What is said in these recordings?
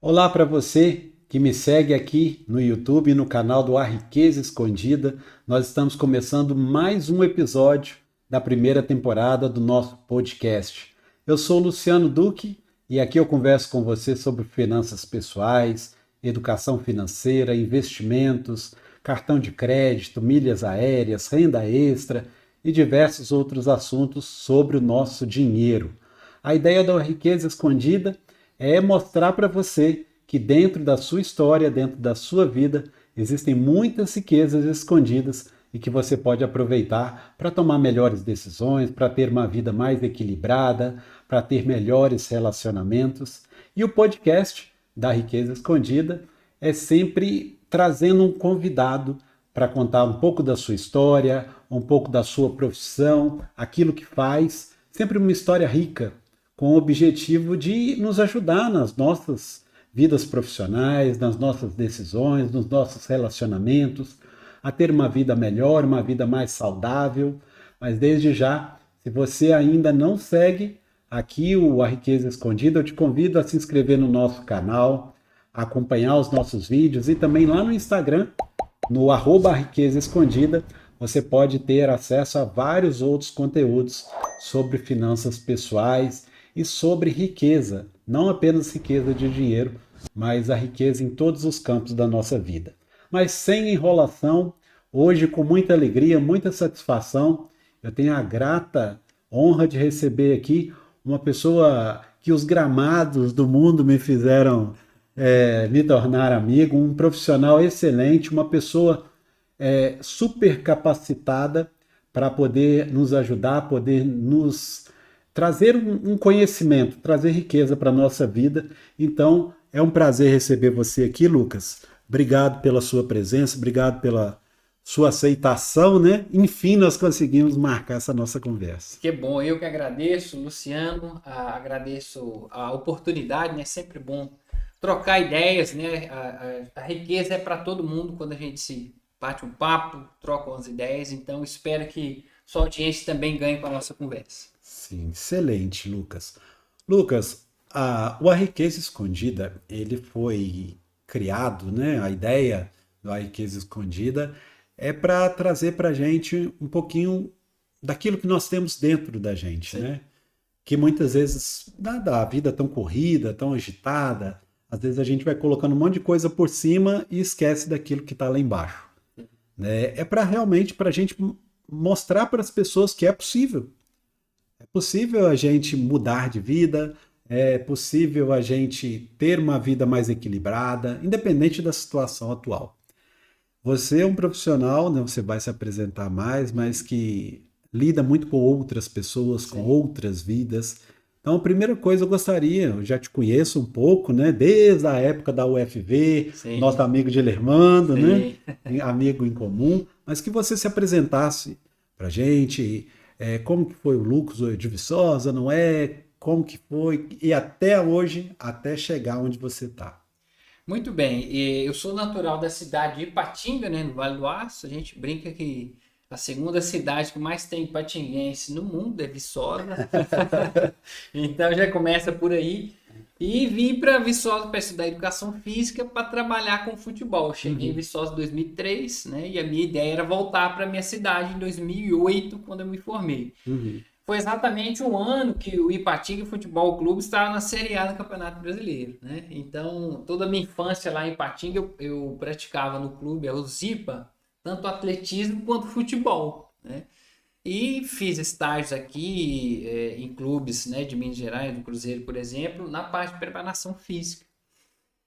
Olá para você que me segue aqui no YouTube, no canal do A Riqueza Escondida. Nós estamos começando mais um episódio da primeira temporada do nosso podcast. Eu sou Luciano Duque e aqui eu converso com você sobre finanças pessoais, educação financeira, investimentos, cartão de crédito, milhas aéreas, renda extra e diversos outros assuntos sobre o nosso dinheiro. A ideia da Riqueza Escondida é mostrar para você que dentro da sua história, dentro da sua vida, existem muitas riquezas escondidas e que você pode aproveitar para tomar melhores decisões, para ter uma vida mais equilibrada, para ter melhores relacionamentos. E o podcast da Riqueza Escondida é sempre trazendo um convidado para contar um pouco da sua história, um pouco da sua profissão, aquilo que faz, sempre uma história rica, com o objetivo de nos ajudar nas nossas vidas profissionais, nas nossas decisões, nos nossos relacionamentos, a ter uma vida melhor, uma vida mais saudável. Mas desde já, se você ainda não segue aqui o A Riqueza Escondida, eu te convido a se inscrever no nosso canal, a acompanhar os nossos vídeos e também lá no Instagram, no arroba Riqueza Escondida, você pode ter acesso a vários outros conteúdos sobre finanças pessoais e sobre riqueza, não apenas riqueza de dinheiro, mas a riqueza em todos os campos da nossa vida. Mas sem enrolação, hoje com muita alegria, muita satisfação, eu tenho a grata honra de receber aqui uma pessoa que os gramados do mundo me fizeram me tornar amigo, um profissional excelente, uma pessoa super capacitada para poder nos ajudar, poder nos trazer um conhecimento, trazer riqueza para a nossa vida. Então, é um prazer receber você aqui, Lucas. Obrigado pela sua presença, obrigado pela sua aceitação, né? Enfim, nós conseguimos marcar essa nossa conversa. Que bom, eu que agradeço, Luciano, agradeço a oportunidade, né? Sempre bom trocar ideias, né? A riqueza é para todo mundo quando a gente se bate um papo, troca umas ideias, então espero que sua audiência também ganhe com a nossa conversa. Sim, excelente, Lucas. Lucas, o A Riqueza Escondida, ele foi criado, né? A ideia do A Riqueza Escondida é para trazer para a gente um pouquinho daquilo que nós temos dentro da gente, Sim. né? Que muitas vezes, dada a vida tão corrida, tão agitada, às vezes a gente vai colocando um monte de coisa por cima e esquece daquilo que está lá embaixo, né? É para realmente para a gente mostrar para as pessoas que é possível. É possível a gente mudar de vida, é possível a gente ter uma vida mais equilibrada, independente da situação atual. Você é um profissional, né, você vai se apresentar mais, mas que lida muito com outras pessoas, com Sim, outras vidas. Então, a primeira coisa eu gostaria, eu já te conheço um pouco, né, desde a época da UFV, nosso sim, amigo Dilermando, né, sim. amigo em comum, mas que você se apresentasse para gente, como que foi o Lucas de Viçosa, não é? Como que foi e até hoje, até chegar onde você está. Muito bem, eu sou natural da cidade de Ipatinga, né, no Vale do Aço. A gente brinca que a segunda cidade que mais tem ipatinguense no mundo é Viçosa. Então já começa por aí. E vim para Viçosa para estudar educação física para trabalhar com futebol. Cheguei em Uhum, Viçosa em 2003, né? E a minha ideia era voltar para minha cidade em 2008, quando eu me formei. uhum. Foi exatamente um ano que o Ipatinga Futebol Clube estava na Série A do Campeonato Brasileiro, né? Então, toda a minha infância lá em Ipatinga eu praticava no clube, o Zipa, tanto atletismo quanto futebol, né? E fiz estágios aqui em clubes, né, de Minas Gerais, do Cruzeiro, por exemplo, na parte de preparação física.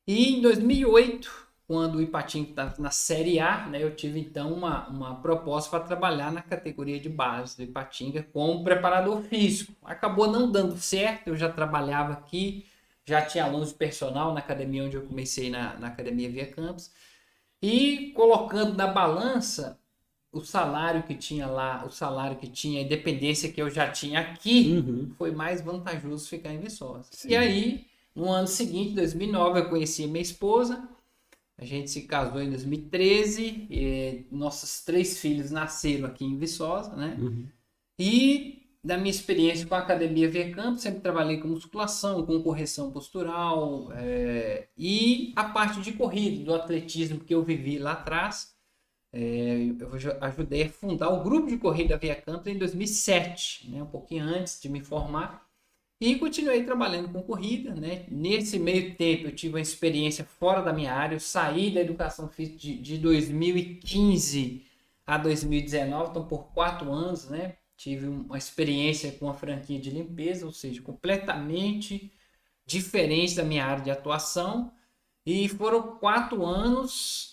E em 2008, quando o Ipatinga estava na Série A, né, eu tive então uma proposta para trabalhar na categoria de base do Ipatinga como preparador físico. Acabou não dando certo, eu já trabalhava aqui, já tinha alunos de personal na academia onde eu comecei na Academia Via Campos. E colocando na balança o salário que tinha lá, o salário que tinha, a independência que eu já tinha aqui, Uhum. foi mais vantajoso ficar em Viçosa. E Sim. aí, no ano seguinte, 2009, eu conheci minha esposa, a gente se casou em 2013, nossos 3 filhos nasceram aqui em Viçosa, né? Uhum. E da minha experiência com a Academia ViaCamp, sempre trabalhei com musculação, com correção postural, e a parte de corrida, do atletismo que eu vivi lá atrás. Eu ajudei a fundar o grupo de corrida ViaCamp em 2007, né, um pouquinho antes de me formar, e continuei trabalhando com corrida, né? Nesse meio tempo eu tive uma experiência fora da minha área, eu saí da educação física de 2015 a 2019, então por 4 anos, né? Tive uma experiência com a franquia de limpeza, ou seja, completamente diferente da minha área de atuação, e foram 4 anos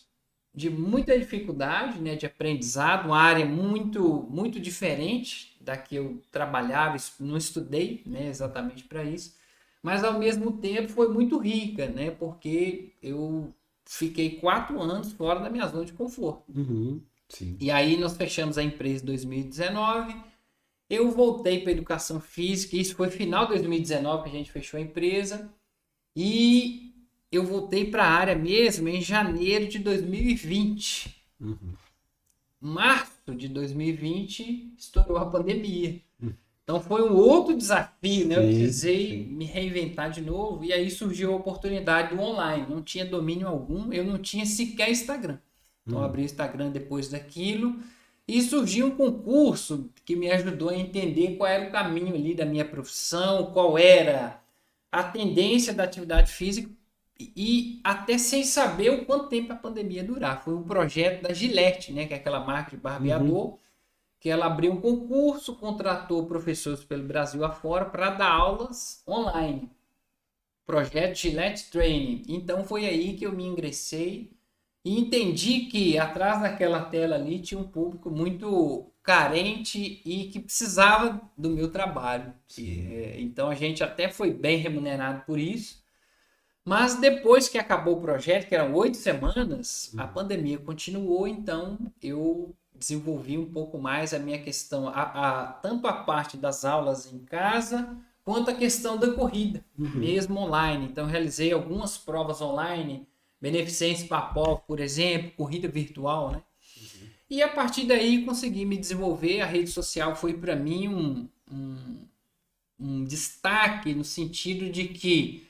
de muita dificuldade, né, de aprendizado, uma área muito, muito diferente da que eu trabalhava, não estudei, né, exatamente para isso, mas ao mesmo tempo foi muito rica, né, porque eu fiquei 4 anos fora da minha zona de conforto. Uhum, sim. E aí nós fechamos a empresa em 2019, eu voltei para educação física, isso foi final de 2019 que a gente fechou a empresa, e eu voltei para a área mesmo em janeiro de 2020. Uhum. Março de 2020 estourou a pandemia. Então foi um outro desafio, né? Eu precisei me reinventar de novo, e aí surgiu a oportunidade do online. Não tinha domínio algum, eu não tinha sequer Instagram. Então abri o Instagram depois daquilo, e surgiu um concurso que me ajudou a entender qual era o caminho ali da minha profissão, qual era a tendência da atividade física, e até sem saber o quanto tempo a pandemia ia durar. Foi um projeto da Gillette, né, que é aquela marca de barbeador, que ela abriu um concurso, contratou professores pelo Brasil afora para dar aulas online. Projeto Gillette Training. Então foi aí que eu me ingressei e entendi que atrás daquela tela ali tinha um público muito carente e que precisava do meu trabalho. Então a gente até foi bem remunerado por isso. Mas depois que acabou o projeto, que eram 8 semanas, a pandemia continuou, então eu desenvolvi um pouco mais a minha questão, tanto a parte das aulas em casa, quanto a questão da corrida, mesmo online. Então realizei algumas provas online, beneficentes Papov, por exemplo, corrida virtual, né? E a partir daí consegui me desenvolver, a rede social foi para mim um destaque no sentido de que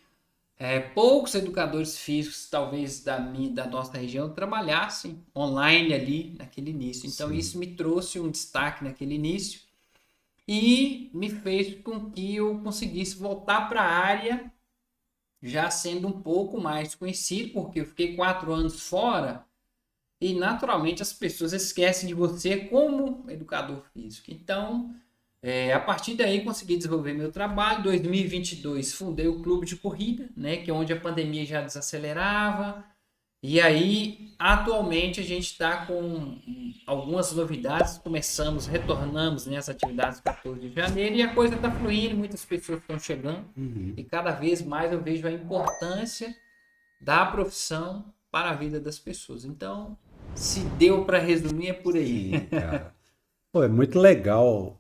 poucos educadores físicos, talvez da nossa região, trabalhassem online ali naquele início. Então isso me trouxe um destaque naquele início e me fez com que eu conseguisse voltar para a área já sendo um pouco mais conhecido, porque eu fiquei 4 anos fora e naturalmente as pessoas esquecem de você como educador físico. Então a partir daí consegui desenvolver meu trabalho. Em 2022 fundei o clube de corrida, né, que é onde a pandemia já desacelerava. E aí atualmente a gente está com algumas novidades. Retornamos nessas atividades 14 de janeiro e a coisa está fluindo, muitas pessoas estão chegando e cada vez mais eu vejo a importância da profissão para a vida das pessoas. Então, se deu para resumir, é por aí. Sim, cara. Pô, é muito legal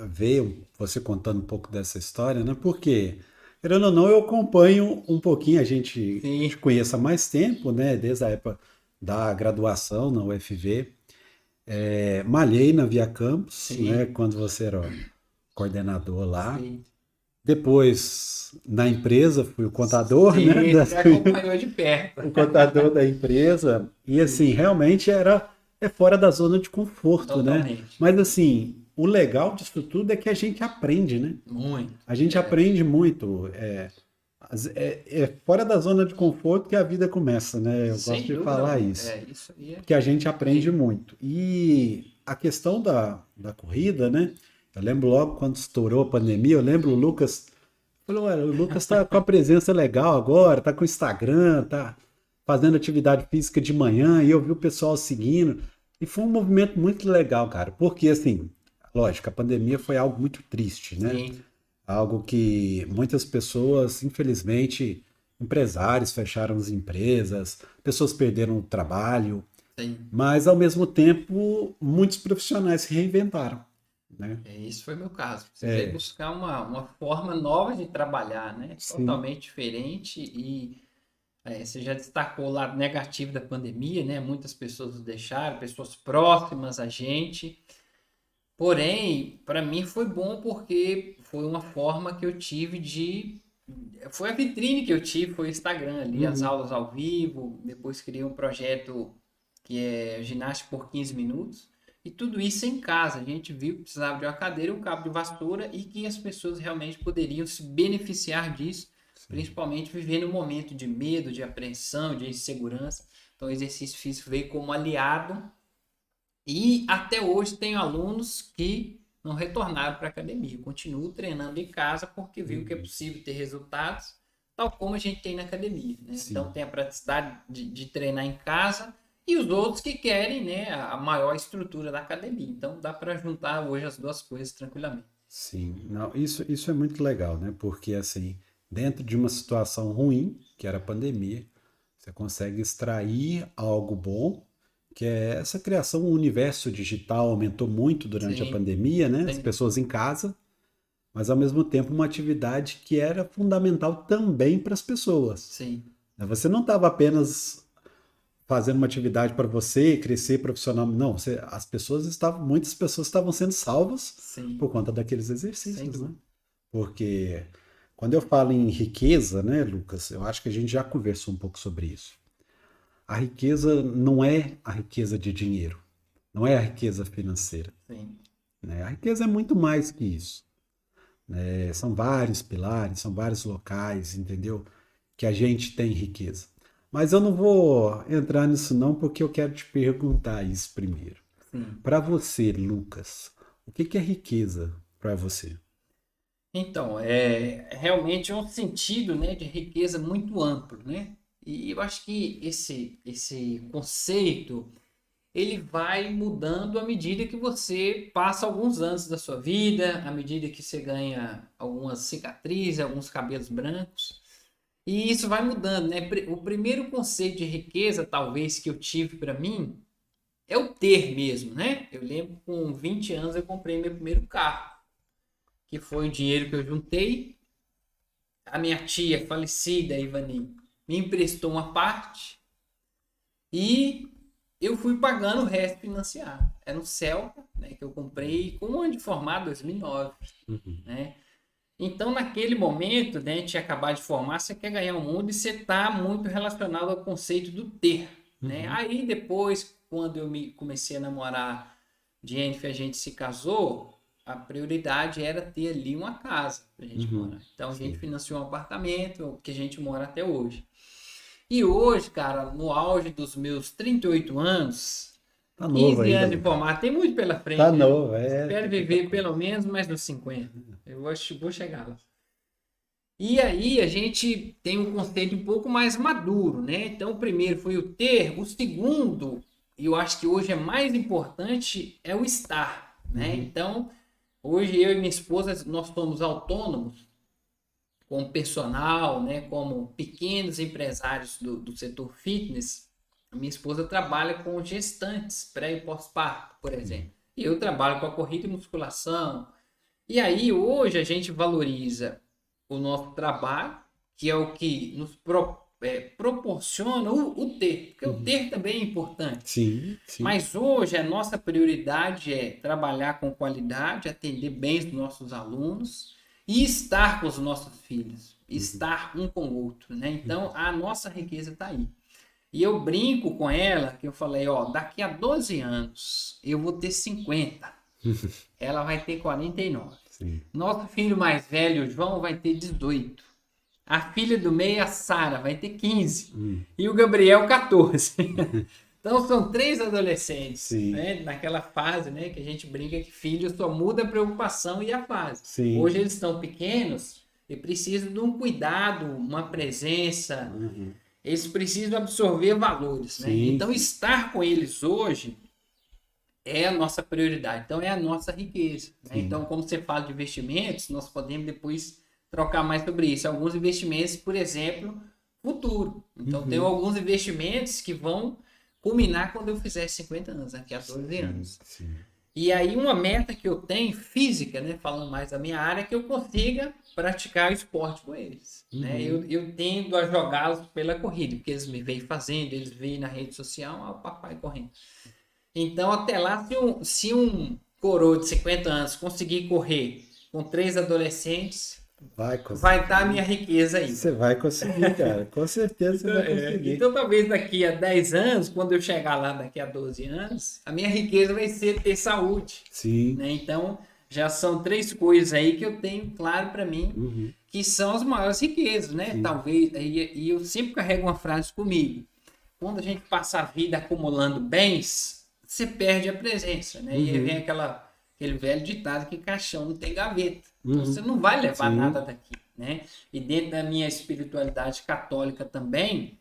ver você contando um pouco dessa história, né? Porque, querendo ou não, eu acompanho um pouquinho, a gente te conhece há mais tempo, né? Desde a época da graduação na UFV. Malhei na Via Campus, né? Quando você era coordenador lá. Sim. Depois, na empresa, fui o contador, né? Você acompanhou de perto. O contador da empresa. E assim, realmente é fora da zona de conforto, Totalmente. né? Mas assim, o legal disso tudo é que a gente aprende, né? Muito. A gente aprende muito. É fora da zona de conforto que a vida começa, né? Eu Sem gosto de dúvida falar alguma. isso. Isso aí é. Porque a gente aprende muito. E a questão da corrida, né? Eu lembro logo quando estourou a pandemia, eu lembro o Lucas falou, o Lucas tá com a presença legal agora, tá com o Instagram, tá fazendo atividade física de manhã, e eu vi o pessoal seguindo. E foi um movimento muito legal, cara, porque assim, lógico, a pandemia foi algo muito triste, né? Sim. Algo que muitas pessoas, infelizmente, empresários fecharam as empresas, pessoas perderam o trabalho, Sim. mas ao mesmo tempo, muitos profissionais se reinventaram, né? Isso foi meu caso. Precisei buscar uma forma nova de trabalhar, né? Sim. Totalmente diferente. E você já destacou o lado negativo da pandemia, né? Muitas pessoas nos deixaram, pessoas próximas a gente. Porém, para mim foi bom porque foi uma forma que eu tive de. Foi a vitrine que eu tive, foi o Instagram ali, as Uhum. aulas ao vivo. Depois criei um projeto que é ginástica por 15 minutos. E tudo isso em casa. A gente viu que precisava de uma cadeira, um cabo de vassoura e que as pessoas realmente poderiam se beneficiar disso, Sim. principalmente vivendo um momento de medo, de apreensão, de insegurança. Então, o exercício físico veio como aliado e até hoje tenho alunos que não retornaram para a academia. Continuo treinando em casa porque viu que é Uhum. possível ter resultados, tal como a gente tem na academia. Né? Então Sim. tem a praticidade de treinar em casa e os outros que querem, né, a maior estrutura da academia. Então dá para juntar hoje as duas coisas tranquilamente. Sim. Não, isso é muito legal, né? Porque assim, dentro de uma situação ruim, que era a pandemia, você consegue extrair algo bom, que é essa criação, o universo digital aumentou muito durante a Sim, pandemia, né? As sem dúvida. pessoas em casa, mas ao mesmo tempo uma atividade que era fundamental também para as pessoas. Sim, Né? Você não estava apenas fazendo uma atividade para você crescer profissional, não, muitas pessoas estavam sendo salvas sim, por conta daqueles sem exercícios, né? dúvida. Porque quando eu falo em riqueza, né, Lucas, eu acho que a gente já conversou um pouco sobre isso. A riqueza não é a riqueza de dinheiro, não é a riqueza financeira, Sim. né? A riqueza é muito mais que isso. São vários pilares, são vários locais, entendeu? Que a gente tem riqueza. Mas eu não vou entrar nisso não, porque eu quero te perguntar isso primeiro. Sim. Para você, Lucas, o que que é riqueza para você? Então, é realmente um sentido, né, de riqueza muito amplo, né? E eu acho que esse conceito ele vai mudando à medida que você passa alguns anos da sua vida, à medida que você ganha algumas cicatrizes, alguns cabelos brancos. E isso vai mudando, né? O primeiro conceito de riqueza, talvez, que eu tive para mim é o ter mesmo, né? Eu lembro que com 20 anos eu comprei meu primeiro carro, que foi o dinheiro que eu juntei. A minha tia falecida, Ivani, me emprestou uma parte e eu fui pagando o resto financiado. Era um Celta, né, que eu comprei com um ano de formado, 2009, Uhum, né? Então, naquele momento, né, a gente acabar de formar, você quer ganhar o mundo e você está muito relacionado ao conceito do ter, né? uhum, Aí depois, quando comecei a namorar Jennifer, a gente se casou, a prioridade era ter ali uma casa pra gente uhum. morar. Então a gente Sim. financiou um apartamento que a gente mora até hoje. E hoje, cara, no auge dos meus 38 anos, Tá novo 15 ainda, anos de Lucas. formato, tem muito pela Tá frente, né? novo, Espero tem muita viver coisa. pelo menos mais dos 50. Eu acho que vou chegar lá. E aí a gente tem um conceito um pouco mais maduro, né? Então o primeiro foi o ter, o segundo, e eu acho que hoje é mais importante, é o estar, né? Uhum, Então, hoje eu e minha esposa, nós somos autônomos como personal, né? Como pequenos empresários do setor fitness. A minha esposa trabalha com gestantes, pré e pós-parto, por exemplo. sim. E eu trabalho com a corrida e musculação. E aí hoje a gente valoriza o nosso trabalho, que é o que nos proporciona o ter, porque o Uhum. ter também é importante. Sim, sim. Mas hoje a nossa prioridade é trabalhar com qualidade, atender bem os nossos alunos e estar com os nossos filhos, Uhum, estar um com o outro, né? uhum. Então a nossa riqueza está aí. E eu brinco com ela que eu falei, ó, daqui a 12 anos eu vou ter 50, ela vai ter 49. Sim. Nosso filho mais velho, João, vai ter 18. A filha do meio, a Sara, vai ter 15. Hum, E o Gabriel, 14. Então são três adolescentes, sim, né? Naquela fase, né? Que a gente brinca que filho só muda a preocupação e a fase. sim. Hoje eles estão pequenos e precisam de um cuidado, uma presença. Uhum. Eles precisam absorver valores, né? Sim, Então sim. estar com eles hoje é a nossa prioridade, então é a nossa riqueza. Né? Então, Sim. como você fala de investimentos, nós podemos depois trocar mais sobre isso. Alguns investimentos, por exemplo, futuro. Então, tem Uhum. alguns investimentos que vão culminar quando eu fizer 50 anos, daqui a 12 Sim, anos. sim. E aí, uma meta que eu tenho, física, né, falando mais da minha área, é que eu consiga praticar esporte com eles. Né? Uhum. Eu tendo a jogá-los pela corrida, porque eles me veem fazendo, eles veem na rede social, ah, o papai correndo. Então, até lá, se um coroa de 50 anos conseguir correr com 3 adolescentes, Vai conseguir. vai estar a minha riqueza aí. Você vai conseguir, cara. Com certeza você vai conseguir. Então, talvez daqui a 10 anos, quando eu chegar lá daqui a 12 anos, a minha riqueza vai ser ter saúde. Sim. Né? Então, já são 3 coisas aí que eu tenho claro para mim, que são as maiores riquezas, né? Sim. Talvez, e eu sempre carrego uma frase comigo. Quando a gente passa a vida acumulando bens, você perde a presença, né? E aí vem aquele velho ditado que caixão não tem gaveta. Então, você não vai levar nada daqui, né? E dentro da minha espiritualidade católica também,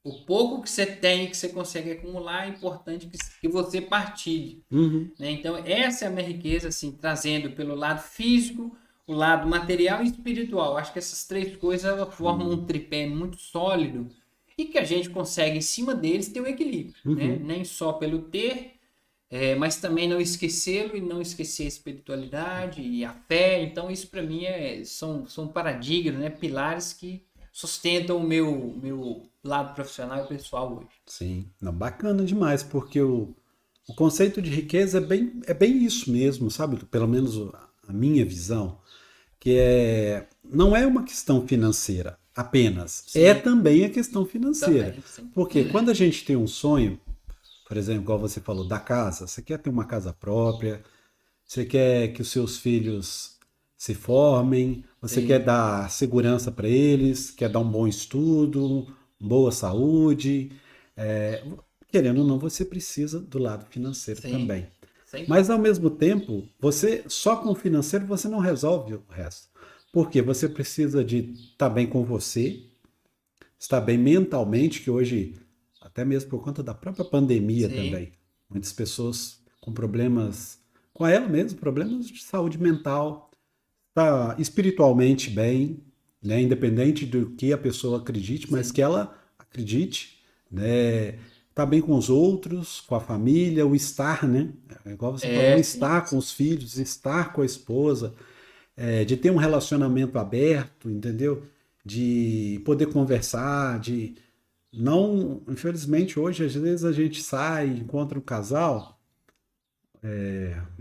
o pouco que você tem, que você consegue acumular, é importante que você partilhe. Né? Então, essa é a minha riqueza, assim, trazendo pelo lado físico, o lado material e espiritual. Acho que essas 3 coisas elas formam um tripé muito sólido e que a gente consegue, em cima deles, ter um equilíbrio. Né? Nem só pelo ter, mas também não esquecê-lo e não esquecer a espiritualidade e a fé. Então, isso para mim são paradigmas, né? Pilares que sustentam o meu lado profissional e pessoal hoje. Sim, não, bacana demais, porque o conceito de riqueza é bem isso mesmo, sabe? Pelo menos a minha visão, que não é uma questão financeira apenas, é também a questão financeira. Também, sim. Porque quando a gente tem um sonho, por exemplo, igual você falou, da casa, você quer ter uma casa própria, você quer que os seus filhos se formem, você quer dar segurança para eles, quer dar um bom estudo, boa saúde. Querendo ou não, você precisa do lado financeiro também. Sim. Mas, ao mesmo tempo, você só com o financeiro você não resolve o resto. Porque você precisa de estar bem com você, estar bem mentalmente, que hoje, até mesmo por conta da própria pandemia também, muitas pessoas com problemas, com ela mesmo, problemas de saúde mental, está espiritualmente bem, né? Independente do que a pessoa acredite, mas que ela acredite, né? Tá bem com os outros, com a família, o estar, né? Igual você falou, o estar com os filhos, estar com a esposa, de ter um relacionamento aberto, entendeu? De poder conversar, de não, infelizmente hoje às vezes a gente sai, encontra um casal,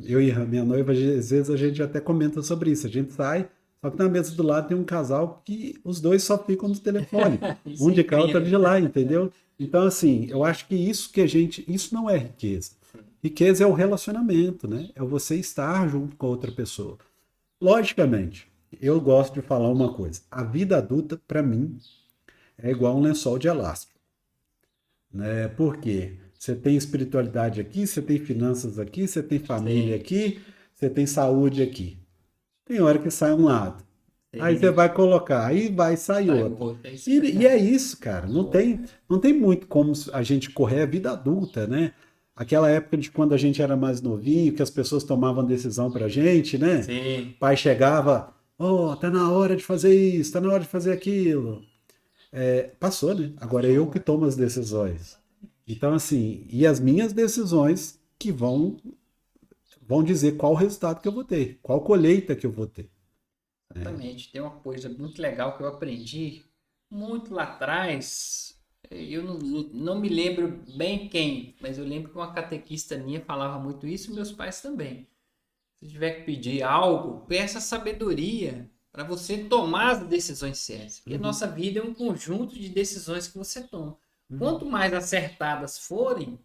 eu e a minha noiva, às vezes a gente até comenta sobre isso. A gente sai, só que na mesa do lado tem um casal que os dois só ficam no telefone. Um de cá, outro de lá, entendeu? Então, assim, eu acho que isso não é riqueza. Riqueza é o relacionamento, né? É você estar junto com a outra pessoa. Logicamente, eu gosto de falar uma coisa. A vida adulta, para mim, é igual um lençol de elástico. Né? Por quê? Você tem espiritualidade aqui, você tem finanças aqui, você tem família aqui, você tem saúde aqui. Tem hora que sai um lado. Aí você vai colocar, aí vai sair outro. E é isso, cara. Não tem muito como a gente correr a vida adulta, né? Aquela época de quando a gente era mais novinho, que as pessoas tomavam decisão pra gente, né? Sim. O pai chegava, tá na hora de fazer isso, tá na hora de fazer aquilo. Passou, né? Agora é eu que tomo as decisões. Então, assim, e as minhas decisões que vão dizer qual o resultado que eu vou ter, qual colheita que eu vou ter. Exatamente. Tem uma coisa muito legal que eu aprendi muito lá atrás. Eu não me lembro bem quem, mas eu lembro que uma catequista minha falava muito isso e meus pais também. Se tiver que pedir algo, peça sabedoria para você tomar as decisões certas. Porque a nossa vida é um conjunto de decisões que você toma. Quanto mais acertadas forem,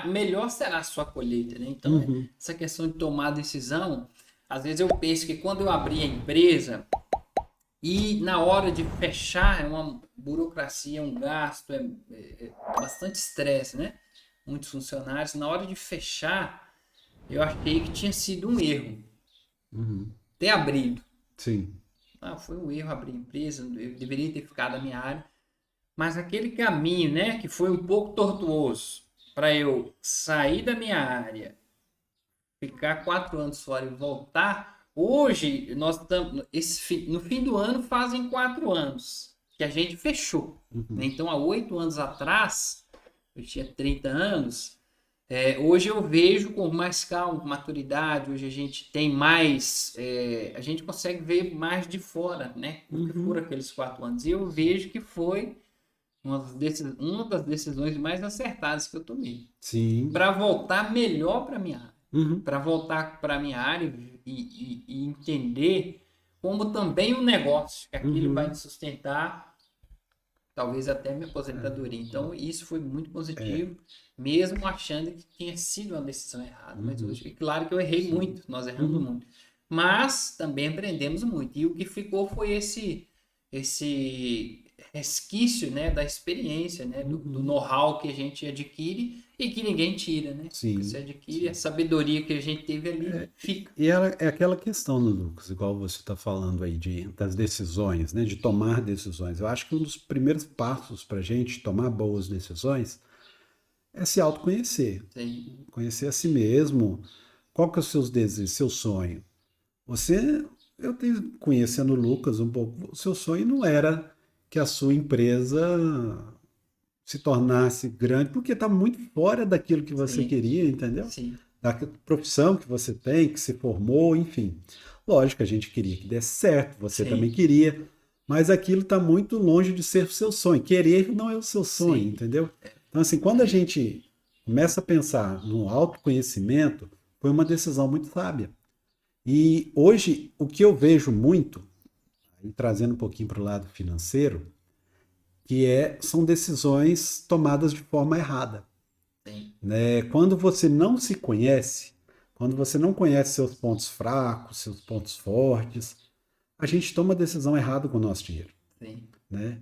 melhor será a sua colheita. Né? Então, essa questão de tomar decisão, às vezes eu penso que quando eu abri a empresa e na hora de fechar, é uma burocracia, um gasto, é bastante estresse, né? Muitos funcionários. Na hora de fechar, eu achei que tinha sido um erro ter abrido. Sim. Foi um erro abrir a empresa, eu deveria ter ficado na minha área. Mas aquele caminho, né, que foi um pouco tortuoso, para eu sair da minha área, ficar 4 anos fora e voltar, hoje nós estamos, no fim do ano fazem 4 anos que a gente fechou. Né? Então, há 8 anos atrás, eu tinha 30 anos, hoje eu vejo com mais calma, com maturidade, hoje a gente tem mais, a gente consegue ver mais de fora, né? O que foram aqueles 4 anos. E eu vejo que foi uma das decisões mais acertadas que eu tomei. Sim. Para voltar melhor para minha área. Uhum. Para voltar para minha área e entender como também o negócio, que aquilo vai me sustentar, talvez até minha aposentadoria. Então, isso foi muito positivo, mesmo achando que tinha sido uma decisão errada. Mas hoje, claro que eu errei muito, nós erramos muito. Mas também aprendemos muito. E o que ficou foi esse resquício, né, da experiência, né, do know-how que a gente adquire e que ninguém tira, né? Sim. Você adquire, a sabedoria que a gente teve ali fica. E ela, é aquela questão, né, Lucas, igual você está falando aí das decisões, né, de tomar decisões. Eu acho que um dos primeiros passos para a gente tomar boas decisões é se autoconhecer. Sim. Conhecer a si mesmo. Qual que é os seus desejos, seu sonho? Eu tenho, conhecendo o Lucas um pouco, o seu sonho não era que a sua empresa se tornasse grande, porque está muito fora daquilo que você Sim. queria, entendeu? Sim. Da profissão que você tem, que se formou, enfim. Lógico, a gente queria que desse certo, você Sim. também queria, mas aquilo está muito longe de ser o seu sonho. Querer não é o seu sonho, Sim. entendeu? Então, assim, quando a gente começa a pensar no autoconhecimento, foi uma decisão muito sábia. E hoje, o que eu vejo muito, e trazendo um pouquinho para o lado financeiro, são decisões tomadas de forma errada. Sim. Né? Quando você não se conhece, quando você não conhece seus pontos fracos, seus pontos fortes, a gente toma a decisão errada com o nosso dinheiro. Sim. Né?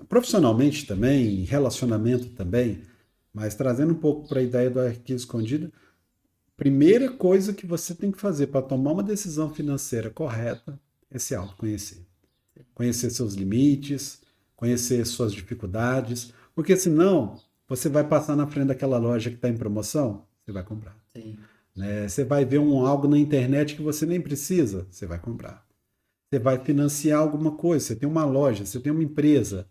Profissionalmente também, relacionamento também, mas trazendo um pouco para a ideia do arquivo escondido, primeira coisa que você tem que fazer para tomar uma decisão financeira correta é se autoconhecer. Conhecer seus limites, conhecer suas dificuldades, porque senão você vai passar na frente daquela loja que está em promoção, você vai comprar. Sim. Né? Você vai ver algo na internet que você nem precisa, você vai comprar. Você vai financiar alguma coisa, você tem uma loja, você tem uma empresa,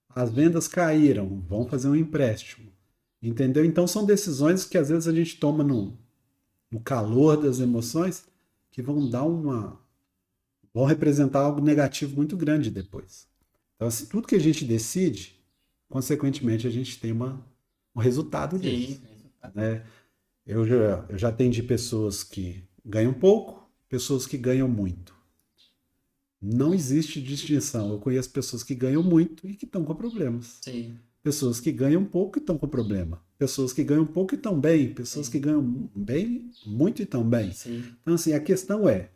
as vendas caíram, vão fazer um empréstimo. Entendeu? Então são decisões que às vezes a gente toma no calor das emoções que vão representar algo negativo muito grande depois. Então, assim, tudo que a gente decide, consequentemente, a gente tem um resultado disso. Né? Eu já atendi pessoas que ganham pouco, pessoas que ganham muito. Não existe distinção. Eu conheço pessoas que ganham muito e que estão com problemas. Sim. Pessoas que ganham pouco e estão com problema. Pessoas que ganham pouco e estão bem. Pessoas que ganham bem, muito e estão bem. Sim. Então, assim, a questão é,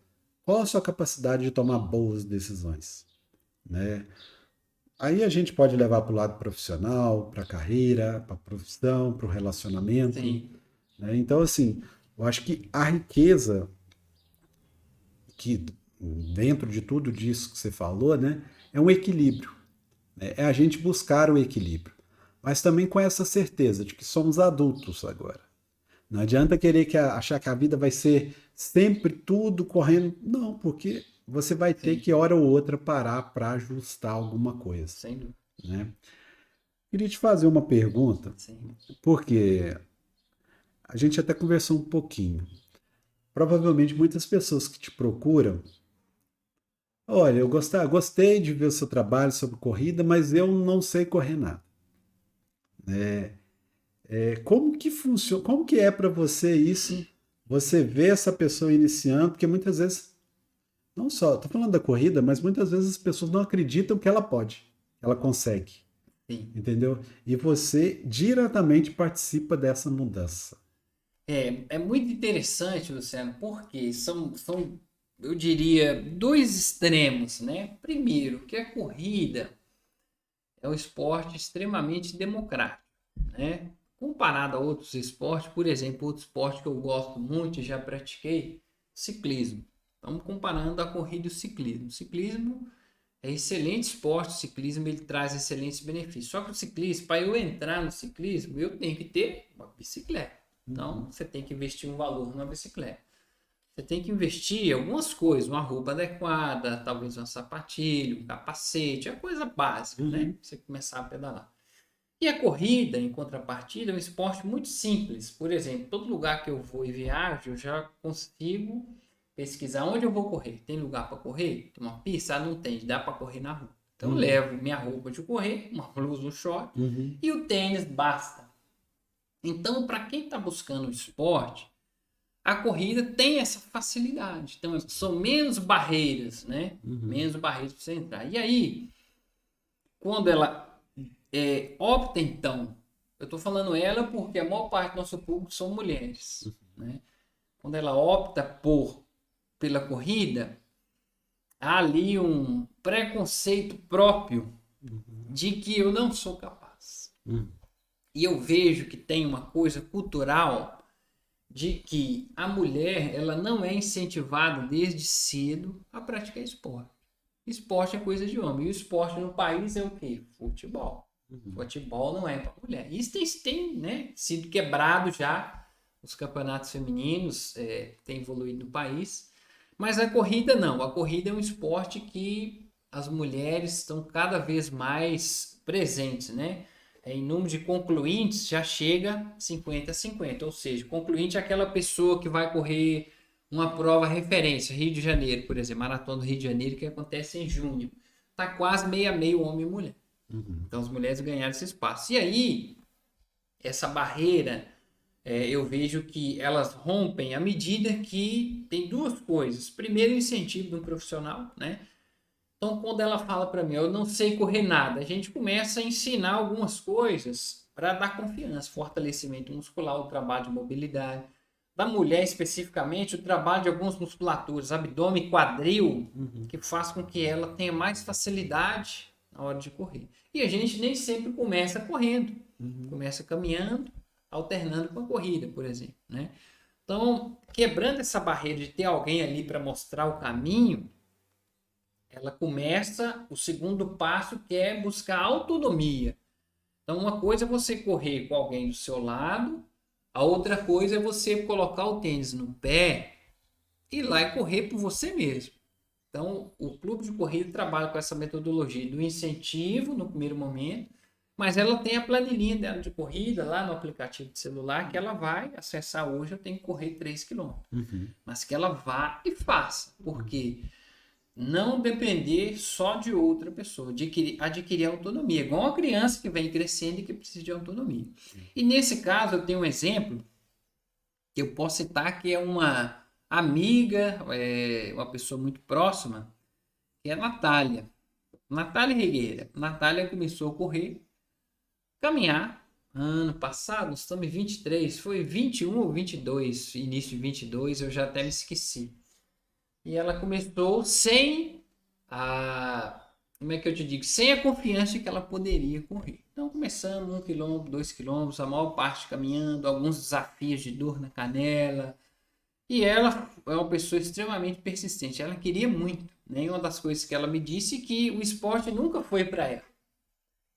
qual a sua capacidade de tomar boas decisões? Né? Aí a gente pode levar para o lado profissional, para a carreira, para a profissão, para o relacionamento. Né? Então, assim, eu acho que a riqueza que dentro de tudo disso que você falou, né, é um equilíbrio. Né? É a gente buscar o equilíbrio. Mas também com essa certeza de que somos adultos agora. Não adianta querer achar que a vida vai ser sempre tudo correndo. Não, porque você vai ter que, hora ou outra, parar para ajustar alguma coisa. Sem dúvida. Né? Queria te fazer uma pergunta, porque a gente até conversou um pouquinho. Provavelmente muitas pessoas que te procuram, olha, eu gostei de ver o seu trabalho sobre corrida, mas eu não sei correr nada. Como que funciona? Como que é para você isso? Você vê essa pessoa iniciando, porque muitas vezes, não só, estou falando da corrida, mas muitas vezes as pessoas não acreditam que ela pode, que ela consegue. Sim. Entendeu? E você diretamente participa dessa mudança. É muito interessante, Luciano, porque são, eu diria, dois extremos, né? Primeiro, que a corrida é um esporte extremamente democrático, né? Comparado a outros esportes, por exemplo, outro esporte que eu gosto muito e já pratiquei, ciclismo. Estamos comparando a corrida e o ciclismo. O ciclismo é excelente esporte, o ciclismo ele traz excelentes benefícios. Só que o ciclismo, para eu entrar no ciclismo, eu tenho que ter uma bicicleta. Então, você tem que investir um valor numa bicicleta. Você tem que investir em algumas coisas, uma roupa adequada, talvez uma sapatilha, um capacete, é coisa básica, né? Pra você começar a pedalar. E a corrida, em contrapartida, é um esporte muito simples. Por exemplo, todo lugar que eu vou e viajo, eu já consigo pesquisar onde eu vou correr. Tem lugar para correr? Tem uma pista? Ah, não tem. Dá para correr na rua. Então eu levo minha roupa de correr, uma blusa, um short e o tênis basta. Então, para quem está buscando o esporte, a corrida tem essa facilidade. Então, são menos barreiras, né? Menos barreiras para você entrar. E aí, quando ela opta, então, eu estou falando ela porque a maior parte do nosso público são mulheres, né? Quando ela opta pela corrida, há ali um preconceito próprio de que eu não sou capaz. E eu vejo que tem uma coisa cultural de que a mulher ela não é incentivada desde cedo a praticar esporte. Esporte é coisa de homem. E o esporte no país é o quê? Futebol. Futebol não é para mulher. Isso tem né, sido quebrado já. Os campeonatos femininos têm evoluído no país. Mas a corrida não. A corrida é um esporte que as mulheres estão cada vez mais presentes, né? Em número de concluintes já chega 50-50. Ou seja, concluinte é aquela pessoa que vai correr uma prova referência. Rio de Janeiro, por exemplo. Maratona do Rio de Janeiro, que acontece em junho. Está quase meio a meio homem e mulher. Então as mulheres ganharam esse espaço. E aí, essa barreira... eu vejo que elas rompem à medida que tem duas coisas. Primeiro, o incentivo de um profissional, né? Então, quando ela fala para mim, eu não sei correr nada, a gente começa a ensinar algumas coisas para dar confiança, fortalecimento muscular, o trabalho de mobilidade. Da mulher, especificamente, o trabalho de algumas musculaturas, abdômen e quadril, que faz com que ela tenha mais facilidade na hora de correr. E a gente nem sempre começa correndo, começa caminhando, alternando com a corrida, por exemplo, né? Então, quebrando essa barreira de ter alguém ali para mostrar o caminho, ela começa o segundo passo, que é buscar autonomia. Então, uma coisa é você correr com alguém do seu lado, a outra coisa é você colocar o tênis no pé e ir lá e correr por você mesmo. Então, o clube de corrida trabalha com essa metodologia do incentivo no primeiro momento, mas ela tem a planilhinha dela de corrida lá no aplicativo de celular que ela vai acessar. Hoje eu tenho que correr 3 km. Mas que ela vá e faça. Porque não depender só de outra pessoa. Adquirir autonomia. Igual uma criança que vem crescendo e que precisa de autonomia. E nesse caso eu tenho um exemplo que eu posso citar, que é uma amiga, uma pessoa muito próxima, que é a Natália. Natália Regueira. Natália começou a correr, caminhar, ano passado, nós estamos em 23, foi 21 ou 22, início de 22, eu já até me esqueci. E ela começou sem como é que eu te digo, sem a confiança de que ela poderia correr. Então começamos 1 km, 2 km, a maior parte caminhando, alguns desafios de dor na canela. E ela é uma pessoa extremamente persistente, ela queria muito, né? Uma das coisas que ela me disse é que o esporte nunca foi para ela.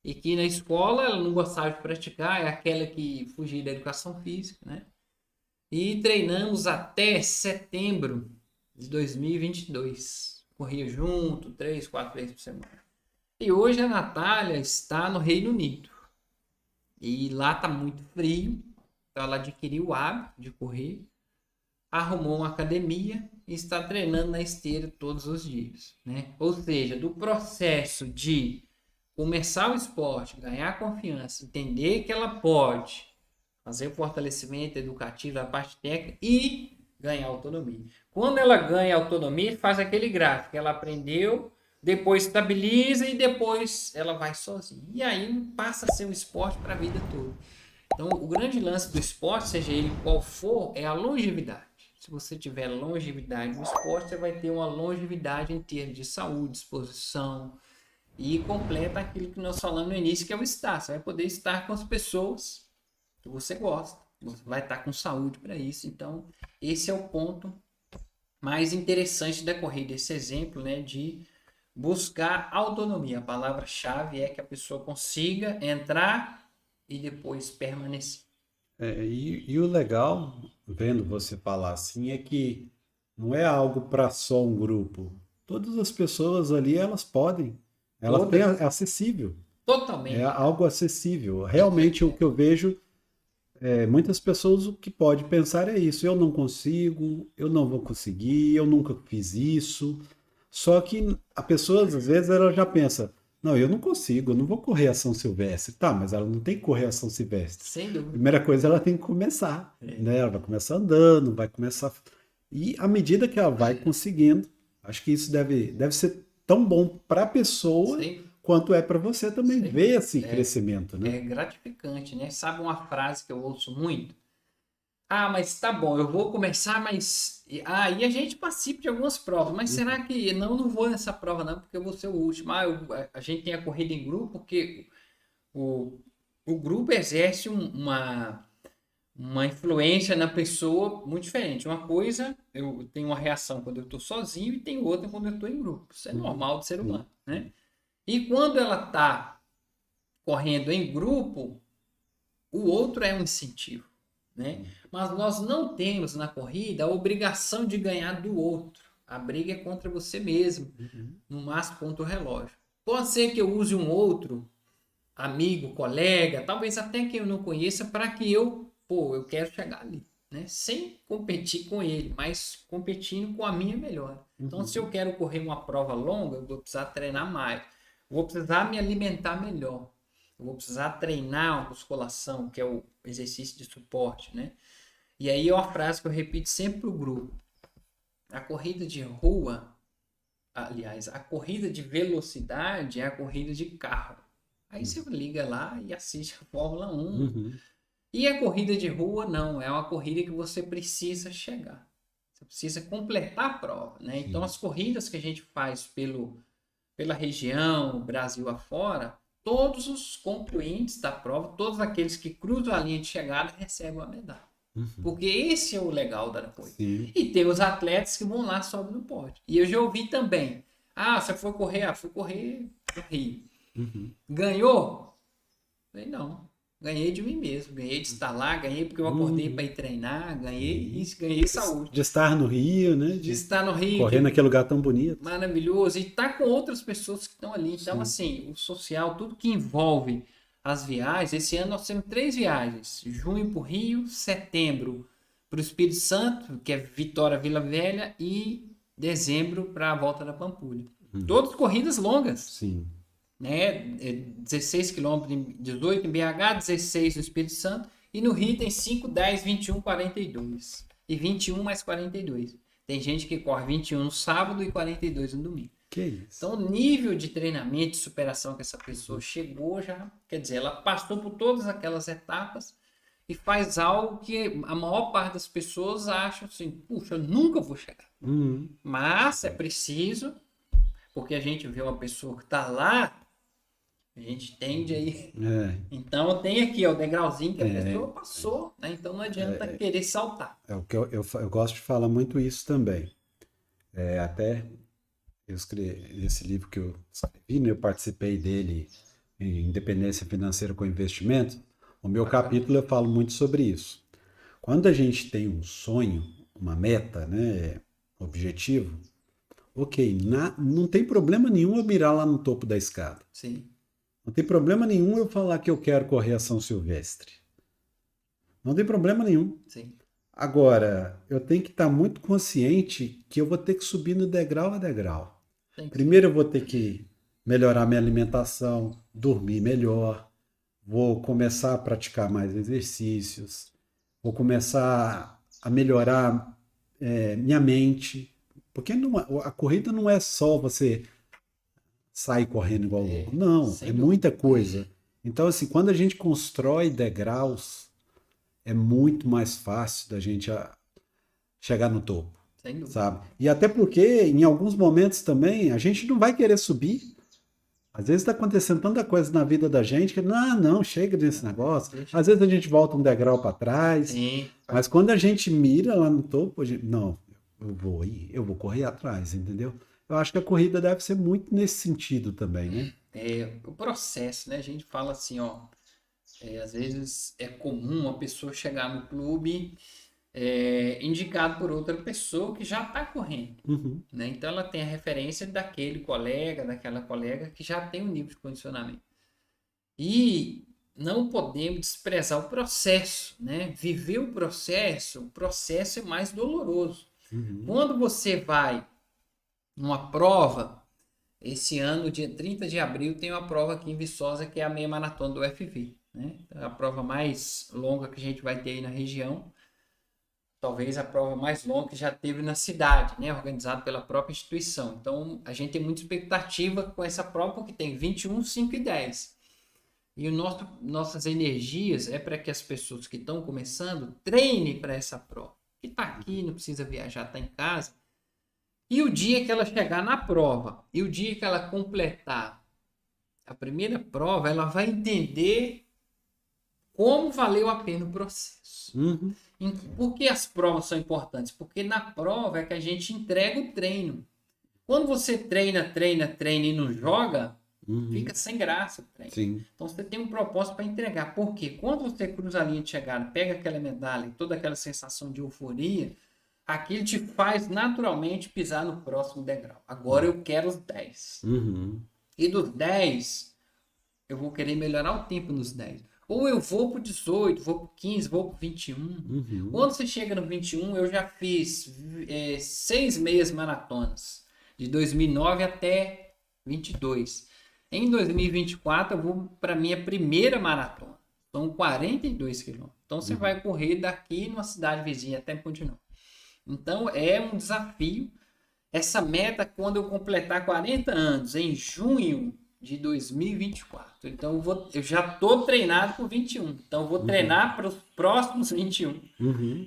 E que na escola ela não gostava de praticar, é aquela que fugia da educação física, né? E treinamos até setembro de 2022. Corria junto, 3, 4 vezes por semana. E hoje a Natália está no Reino Unido. E lá está muito frio, então ela adquiriu o hábito de correr, arrumou uma academia e está treinando na esteira todos os dias, né? Ou seja, do processo de começar o esporte, ganhar confiança, entender que ela pode fazer o fortalecimento educativo, a parte técnica e ganhar autonomia. Quando ela ganha autonomia, faz aquele gráfico, ela aprendeu, depois estabiliza e depois ela vai sozinha. E aí passa a ser um esporte para a vida toda. Então, o grande lance do esporte, seja ele qual for, é a longevidade. Se você tiver longevidade no esporte, você vai ter uma longevidade em termos de saúde, disposição, e completa aquilo que nós falamos no início, que é o estar. Você vai poder estar com as pessoas que você gosta. Você vai estar com saúde para isso. Então, esse é o ponto mais interessante da corrida. Esse exemplo, né, de buscar autonomia. A palavra-chave é que a pessoa consiga entrar e depois permanecer. E o legal, vendo você falar assim, é que não é algo para só um grupo. Todas as pessoas ali, elas podem. Elas têm acessível. Totalmente. É algo acessível. Realmente o que eu vejo, muitas pessoas o que pode pensar é isso. Eu não consigo, eu não vou conseguir, eu nunca fiz isso. Só que a pessoa, às vezes, ela já pensa, Não, eu não consigo, eu não vou correr a São Silvestre. Tá, mas ela não tem que correr a São Silvestre. Sem dúvida. Primeira coisa, ela tem que começar, né? Ela vai começar andando, vai começar... E à medida que ela vai conseguindo, acho que isso deve ser tão bom para a pessoa Sim. quanto é para você também Sim. ver esse crescimento, né? É gratificante, né? Sabe uma frase que eu ouço muito? Ah, mas tá bom, eu vou começar, mas... e a gente participa de algumas provas, mas será que... Não vou nessa prova não, porque eu vou ser o último. A gente tem a corrida em grupo, porque o grupo exerce uma influência na pessoa muito diferente. Uma coisa, eu tenho uma reação quando eu estou sozinho e tem outra quando eu estou em grupo. Isso é normal do ser humano, né? E quando ela está correndo em grupo, o outro é um incentivo, né? Mas nós não temos na corrida a obrigação de ganhar do outro. A briga é contra você mesmo, no máximo contra o relógio. Pode ser que eu use um outro amigo, colega, talvez até que eu não conheça, para que eu quero chegar ali, né? Sem competir com ele, mas competindo com a minha melhor. Então, se eu quero correr uma prova longa, eu vou precisar treinar mais, vou precisar me alimentar melhor, eu vou precisar treinar a musculação, que é o exercício de suporte, né? E aí é uma frase que eu repito sempre pro grupo: a corrida de rua, aliás, a corrida de velocidade é a corrida de carro. Aí você liga lá e assiste a Fórmula 1. E a corrida de rua, não. É uma corrida que você precisa chegar. Você precisa completar a prova, né? Então, as corridas que a gente faz pela região, Brasil afora, todos os concluintes da prova, todos aqueles que cruzam a linha de chegada, recebem uma medalha. Porque esse é o legal da coisa. Sim. E tem os atletas que vão lá, sobem no pódio. E eu já ouvi também: ah, você foi correr? Fui correr no Rio. Ganhou? Falei, não. Ganhei de mim mesmo. Ganhei de estar lá, ganhei porque eu acordei para ir treinar, ganhei isso, ganhei saúde. De estar no Rio, né? De estar no Rio. Correr naquele lugar tão bonito. Maravilhoso. E estar com outras pessoas que estão ali. Então, assim, o social, tudo que envolve as viagens. Esse ano nós temos 3 viagens. Junho para o Rio, setembro para o Espírito Santo, que é Vitória, Vila Velha, e dezembro para a volta da Pampulha. Todas corridas longas. Sim. Né? 16 km, 18 em BH, 16 no Espírito Santo, e no Rio tem 5, 10, 21, 42. E 21 mais 42. Tem gente que corre 21 no sábado e 42 no domingo. Que isso? Então, o nível de treinamento, de superação que essa pessoa chegou já, quer dizer, ela passou por todas aquelas etapas e faz algo que a maior parte das pessoas acham assim: puxa, eu nunca vou chegar. Mas é preciso, porque a gente vê uma pessoa que está lá, a gente tende aí. Então tem aqui, ó, o degrauzinho que a pessoa passou, né? Então não adianta querer saltar. É o que eu gosto de falar muito isso também. Até eu escrevi esse livro que eu escrevi, né? Eu participei dele em Independência Financeira com Investimento. O meu capítulo eu falo muito sobre isso. Quando a gente tem um sonho, uma meta, né? Objetivo, ok, não tem problema nenhum eu mirar lá no topo da escada. Sim. Não tem problema nenhum eu falar que eu quero correr a São Silvestre. Não tem problema nenhum. Sim. Agora, eu tenho que estar muito consciente que eu vou ter que subir no degrau a degrau. Primeiro eu vou ter que melhorar minha alimentação, dormir melhor, vou começar a praticar mais exercícios, vou começar a melhorar minha mente. Porque a corrida não é só você sair correndo igual louco. Não, é muita coisa. Então, assim, quando a gente constrói degraus, é muito mais fácil da gente chegar no topo, sabe? E até porque, em alguns momentos também, a gente não vai querer subir. Às vezes está acontecendo tanta coisa na vida da gente que, não, chega desse negócio. Às vezes a gente volta um degrau para trás. Sim. Mas quando a gente mira lá no topo, não, eu vou correr atrás, entendeu? Eu acho que a corrida deve ser muito nesse sentido também, né? O processo, né? A gente fala assim, ó, às vezes é comum uma pessoa chegar no clube indicado por outra pessoa que já está correndo, né? Então ela tem a referência daquele colega, daquela colega que já tem um nível de condicionamento. E não podemos desprezar o processo, né? Viver o processo é mais doloroso. Quando você vai numa prova Esse ano, dia 30 de abril, tem uma prova aqui em Viçosa, que é a meia maratona do UFV, né? É a prova mais longa que a gente vai ter aí na região. Talvez a prova mais longa que já teve na cidade, né? Organizada pela própria instituição. Então, a gente tem muita expectativa com essa prova, porque tem 21, 5 e 10. E nossas energias é para que as pessoas que estão começando treinem para essa prova. Que está aqui, não precisa viajar, está em casa. E o dia que ela chegar na prova, e o dia que ela completar a primeira prova, ela vai entender como valeu a pena o processo. Uhum. Por que as provas são importantes? Porque na prova é que a gente entrega o treino. Quando você treina e não joga, fica sem graça o treino. Sim. Então você tem um propósito para entregar. Porque quando você cruza a linha de chegada, pega aquela medalha, toda aquela sensação de euforia, aquilo te faz naturalmente pisar no próximo degrau. Agora eu quero os 10. Uhum. E dos 10, eu vou querer melhorar o tempo nos 10. Ou eu vou pro 18, vou pro 15, vou pro 21. Uhum. Quando você chega no 21, eu já fiz 6 meias maratonas. De 2009 até 22. Em 2024, eu vou para minha primeira maratona. São 42 quilômetros. Então, você vai correr daqui numa cidade vizinha até Ponte Nova. Então, é um desafio. Essa meta, quando eu completar 40 anos, em junho de 2024. Então, eu já estou treinado para o 21. Então, eu vou treinar para os próximos 21,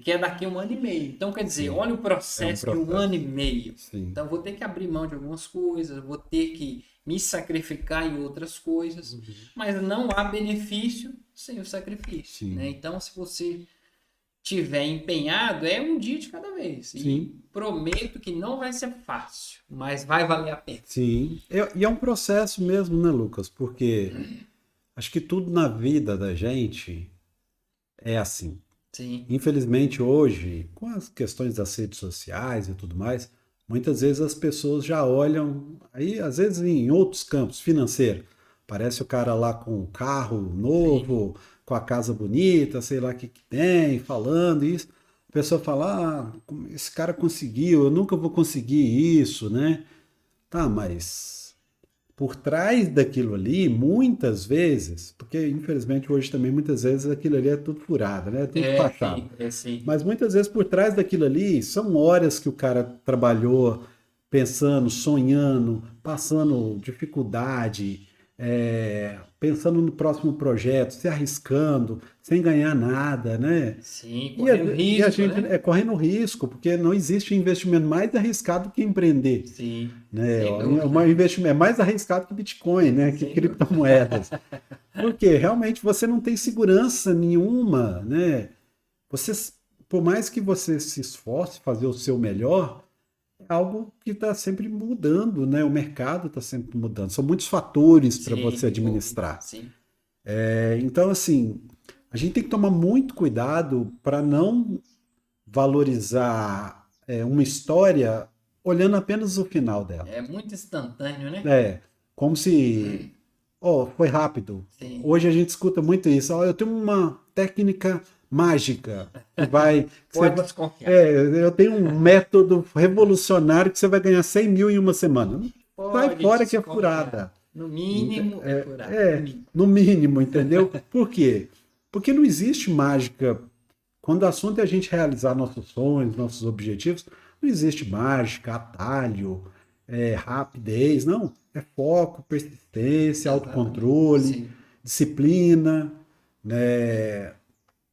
que é daqui a 1 ano e meio. Então, quer dizer, olha o processo de 1 ano e meio. Sim. Então, eu vou ter que abrir mão de algumas coisas, vou ter que me sacrificar em outras coisas, mas não há benefício sem o sacrifício. Né? Então, se você tiver empenhado, é um dia de cada vez. Sim. E prometo que não vai ser fácil, mas vai valer a pena. Sim. E é um processo mesmo, né, Lucas? Porque acho que tudo na vida da gente é assim. Sim. Infelizmente, hoje, com as questões das redes sociais e tudo mais, muitas vezes as pessoas já olham, aí às vezes em outros campos, financeiro, parece o cara lá com o carro novo, com a casa bonita, sei lá o que tem, falando isso. A pessoa fala, esse cara conseguiu, eu nunca vou conseguir isso, né? Tá, mas por trás daquilo ali, muitas vezes, porque infelizmente hoje também muitas vezes aquilo ali é tudo furado, né? É tudo fachada. Sim. Mas muitas vezes por trás daquilo ali são horas que o cara trabalhou pensando, sonhando, passando dificuldade, pensando no próximo projeto, se arriscando, sem ganhar nada, né? Sim, correndo risco, e a gente né? correndo risco, porque não existe investimento mais arriscado que empreender. Sim. Né? Um investimento é mais arriscado que Bitcoin, né? Que criptomoedas. Porque realmente você não tem segurança nenhuma, né? Você, por mais que você se esforce fazer o seu melhor, é algo que está sempre mudando, né? O mercado está sempre mudando. São muitos fatores para você administrar. Sim. Então, assim, a gente tem que tomar muito cuidado para não valorizar uma história olhando apenas o final dela. É muito instantâneo, né? Como se foi rápido. Sim. Hoje a gente escuta muito isso. Eu tenho uma técnica mágica que vai... Pode desconfiar. Eu tenho um método revolucionário que você vai ganhar 100 mil em uma semana. Sai fora que é furada. No mínimo é furada. No mínimo, entendeu? Por quê? Porque não existe mágica. Quando o assunto é a gente realizar nossos sonhos, nossos objetivos, não existe mágica, atalho, rapidez, não. É foco, persistência, autocontrole, disciplina, né?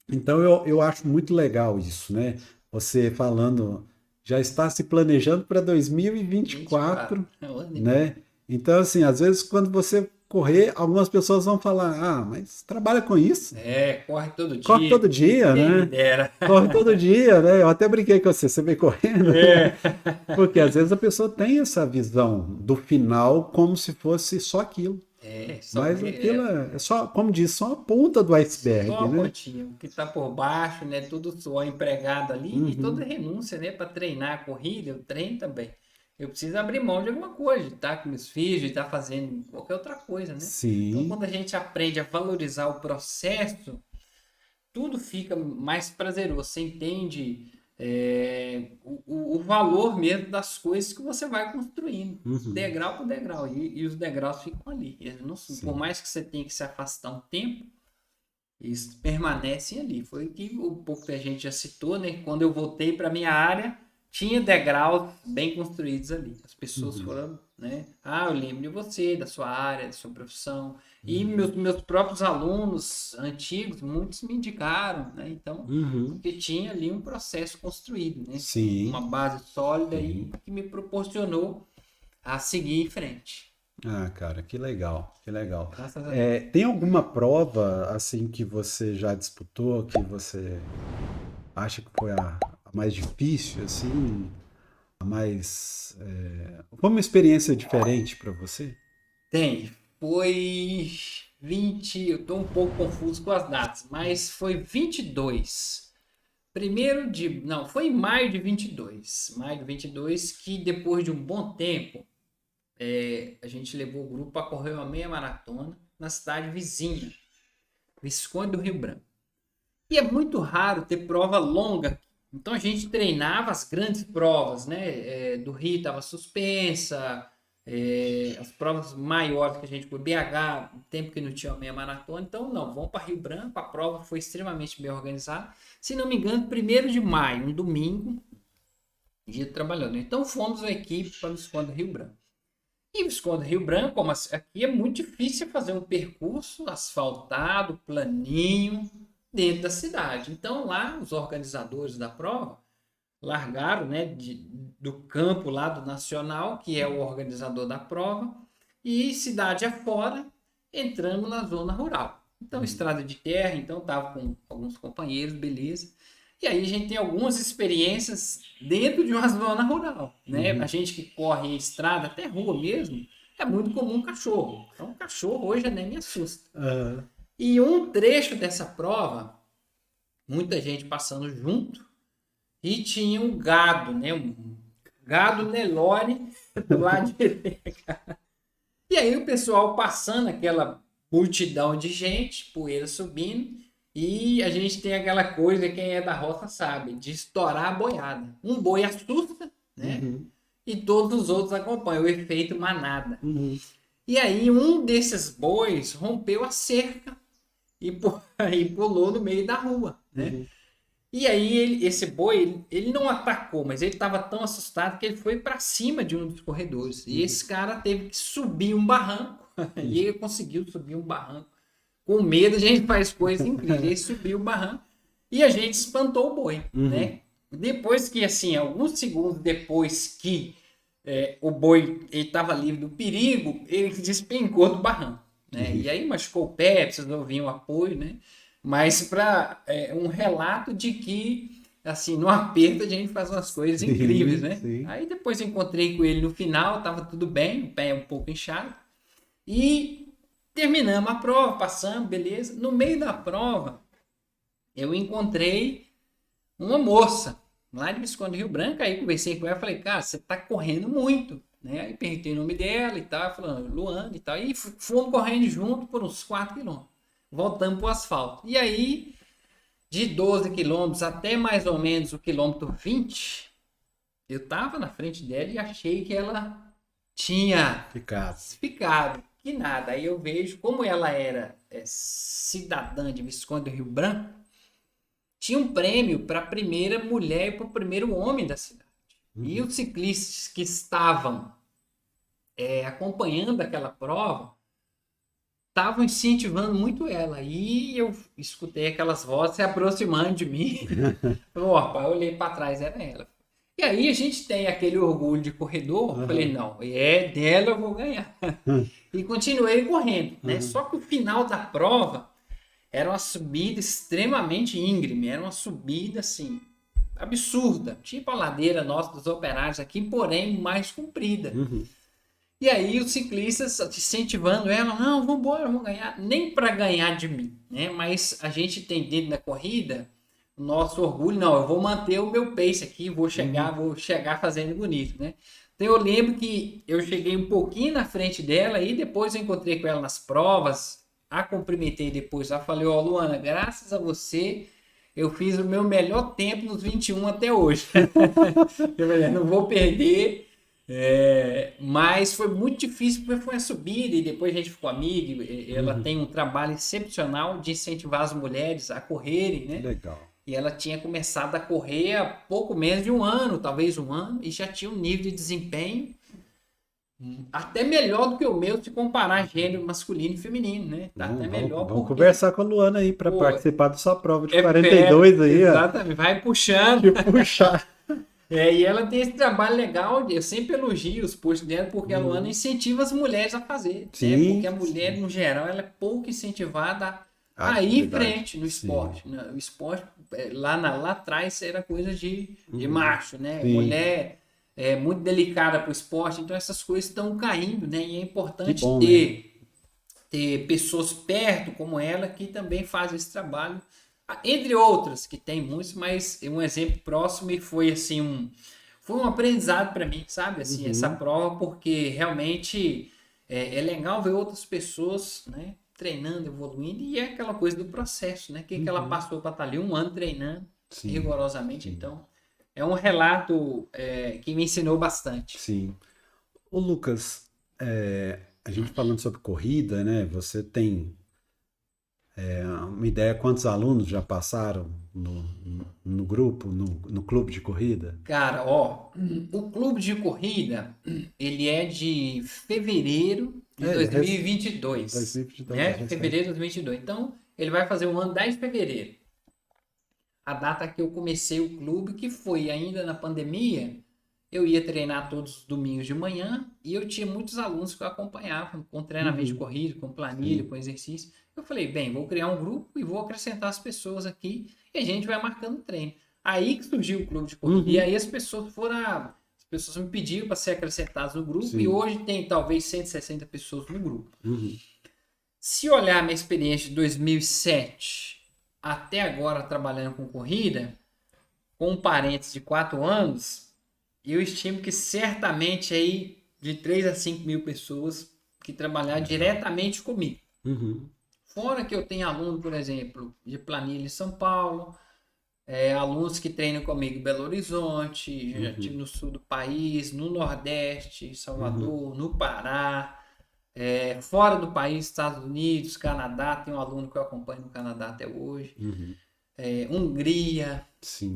Então eu acho muito legal isso, né? Você falando, já está se planejando para 2024, né? Então, assim, às vezes quando você correr, algumas pessoas vão falar, mas trabalha com isso. Corre todo dia. Corre todo dia, né? Corre todo dia, né? Eu até brinquei com você vem correndo. Porque às vezes a pessoa tem essa visão do final como se fosse só aquilo. Mas aquilo é só, como diz, só a ponta do iceberg, só né? A pontinha, o que está por baixo, né? Tudo só empregado ali e toda renúncia, né? Para treinar a corrida, o treino também. Eu preciso abrir mão de alguma coisa, de estar com meus filhos, de estar fazendo qualquer outra coisa, né? Sim. Então, quando a gente aprende a valorizar o processo, tudo fica mais prazeroso. Você entende o valor mesmo das coisas que você vai construindo, Uhum. degrau por degrau, e os degraus ficam ali. Eles não, por mais que você tenha que se afastar um tempo, eles permanecem ali. Foi o que um pouco que a gente já citou, né? Quando eu voltei para minha área, tinha degraus bem construídos ali. As pessoas foram, né? Eu lembro de você, da sua área, da sua profissão. E meus próprios alunos antigos, muitos me indicaram, né? Então, porque tinha ali um processo construído, né? Sim. Uma base sólida aí que me proporcionou a seguir em frente. Ah, cara, que legal, que legal. Graças a Deus. Tem alguma prova assim que você já disputou, que você acha que foi a mais difícil, assim, a mais, foi uma experiência diferente para você? Tem. Foi 20. Eu tô um pouco confuso com as datas, mas foi 22. Primeiro de. Não, foi em maio de 22. Maio de 22, que depois de um bom tempo, a gente levou o grupo a correr uma meia maratona na cidade vizinha, Visconde do Rio Branco. E é muito raro ter prova longa. Então a gente treinava as grandes provas, né? Do Rio estava suspensa, as provas maiores que a gente foi BH, tempo que não tinha meia maratona. Então, não, vamos para Rio Branco. A prova foi extremamente bem organizada. Se não me engano, 1º de maio, um domingo, dia trabalhando. Então fomos a equipe para o Visconde do Rio Branco. E o Visconde do Rio Branco, como aqui é muito difícil fazer um percurso asfaltado, planinho, dentro da cidade. Então lá os organizadores da prova largaram, né, do campo lá do Nacional, que é o organizador da prova, e cidade afora entramos na zona rural. Então estrada de terra, então estava com alguns companheiros, beleza. E aí a gente tem algumas experiências dentro de uma zona rural, né? A gente que corre em estrada, até rua mesmo, é muito comum cachorro. Então cachorro hoje nem me assusta. E um trecho dessa prova, muita gente passando junto, e tinha um gado, né? Um gado Nelore do lado direito. E aí o pessoal passando, aquela multidão de gente, poeira subindo, e a gente tem aquela coisa, quem é da roça sabe, de estourar a boiada. Um boi assusta, né? E todos os outros acompanham, o efeito manada. E aí um desses bois rompeu a cerca e pulou no meio da rua, né? E aí esse boi, ele não atacou, mas ele estava tão assustado que ele foi para cima de um dos corredores. E esse cara teve que subir um barranco, e ele conseguiu subir um barranco. Com medo a gente faz coisas incríveis. Ele subiu o barranco e a gente espantou o boi, né? Depois que, assim, alguns segundos depois que o boi estava livre do perigo, ele despencou do barranco, né? E aí machucou o pé, precisou vir um apoio, né? Mas para um relato de que, assim, no aperto a gente faz umas coisas incríveis, né? Sim. Aí depois encontrei com ele no final, tava tudo bem, o pé um pouco inchado. E terminamos a prova, passamos, beleza. No meio da prova, eu encontrei uma moça lá de Visconde do Rio Branco. Aí conversei com ela, falei, cara, você tá correndo muito, né? Aí perguntei o nome dela e tal, falando Luana e tal. E fomos correndo junto por uns 4 quilômetros. Voltamos pro asfalto. E aí, de 12 quilômetros até mais ou menos o quilômetro 20, eu tava na frente dela e achei que ela tinha ficado. Que nada. Aí eu vejo como ela era cidadã de Visconde do Rio Branco, tinha um prêmio para a primeira mulher e para o primeiro homem da cidade. E os ciclistas que estavam acompanhando aquela prova estavam incentivando muito ela. E eu escutei aquelas vozes se aproximando de mim. Opa, eu olhei para trás, era ela. E aí a gente tem aquele orgulho de corredor. Falei, não, dela eu vou ganhar. E continuei correndo, né? Só que o final da prova era uma subida extremamente íngreme. Era uma subida, assim, absurda. Tipo a ladeira nossa dos operários aqui, porém mais comprida. E aí os ciclistas incentivando ela, não, vamos embora, vamos ganhar. Nem para ganhar de mim, né? Mas a gente tem dentro da corrida o nosso orgulho, não, eu vou manter o meu pace aqui, vou chegar fazendo bonito, né? Então eu lembro que eu cheguei um pouquinho na frente dela e depois eu encontrei com ela nas provas, a cumprimentei depois, ela falou, Luana, graças a você eu fiz o meu melhor tempo nos 21 até hoje. Eu falei, não vou perder. Mas foi muito difícil porque foi a subida e depois a gente ficou amigo. Ela tem um trabalho excepcional de incentivar as mulheres a correrem, né? Legal. E ela tinha começado a correr há pouco menos de um ano, talvez um ano, e já tinha um nível de desempenho até melhor do que o meu se comparar gênero masculino e feminino, né? Tá até melhor. Vamos conversar com a Luana aí para participar da sua prova de 42 aí. Exatamente, vai puxando. De puxar. E ela tem esse trabalho legal, eu sempre elogio os posts dela, porque a Luana incentiva as mulheres a fazer. Sim, né? Porque a mulher, no geral, ela é pouco incentivada a ir em frente no esporte. O esporte, lá atrás, era coisa de macho, né? Sim. Mulher é muito delicada para o esporte, então essas coisas estão caindo, né? E é importante ter pessoas perto como ela que também fazem esse trabalho. Entre outras, que tem muitos, mas um exemplo próximo e foi assim foi um aprendizado para mim, sabe? Assim, essa prova, porque realmente é legal ver outras pessoas, né, treinando, evoluindo, e é aquela coisa do processo, né? Que ela passou para estar ali um ano treinando rigorosamente. Então, é um relato que me ensinou bastante. Sim. Ô Lucas, a gente falando sobre corrida, né? Você tem uma ideia quantos alunos já passaram no grupo, no clube de corrida? Cara, o clube de corrida, ele é de fevereiro de 2022. 2022, né? Fevereiro de 2022. Então, ele vai fazer um ano 10 de fevereiro. A data que eu comecei o clube, que foi ainda na pandemia, eu ia treinar todos os domingos de manhã e eu tinha muitos alunos que eu acompanhava com treinamento de corrida, com planilha, com exercício. Eu falei, bem, vou criar um grupo e vou acrescentar as pessoas aqui e a gente vai marcando treino. Aí que surgiu o clube de corrida. E aí as pessoas me pediram para ser acrescentadas no grupo e hoje tem talvez 160 pessoas no grupo. Se olhar minha experiência de 2007 até agora trabalhando com corrida, com um parênteses de 4 anos, eu estimo que certamente aí de 3 a 5 mil pessoas que trabalharam diretamente comigo. Fora que eu tenho aluno, por exemplo, de planilha em São Paulo, alunos que treinam comigo em Belo Horizonte, já tive no sul do país, no Nordeste, Salvador, no Pará, fora do país, Estados Unidos, Canadá, tem um aluno que eu acompanho no Canadá até hoje, Hungria,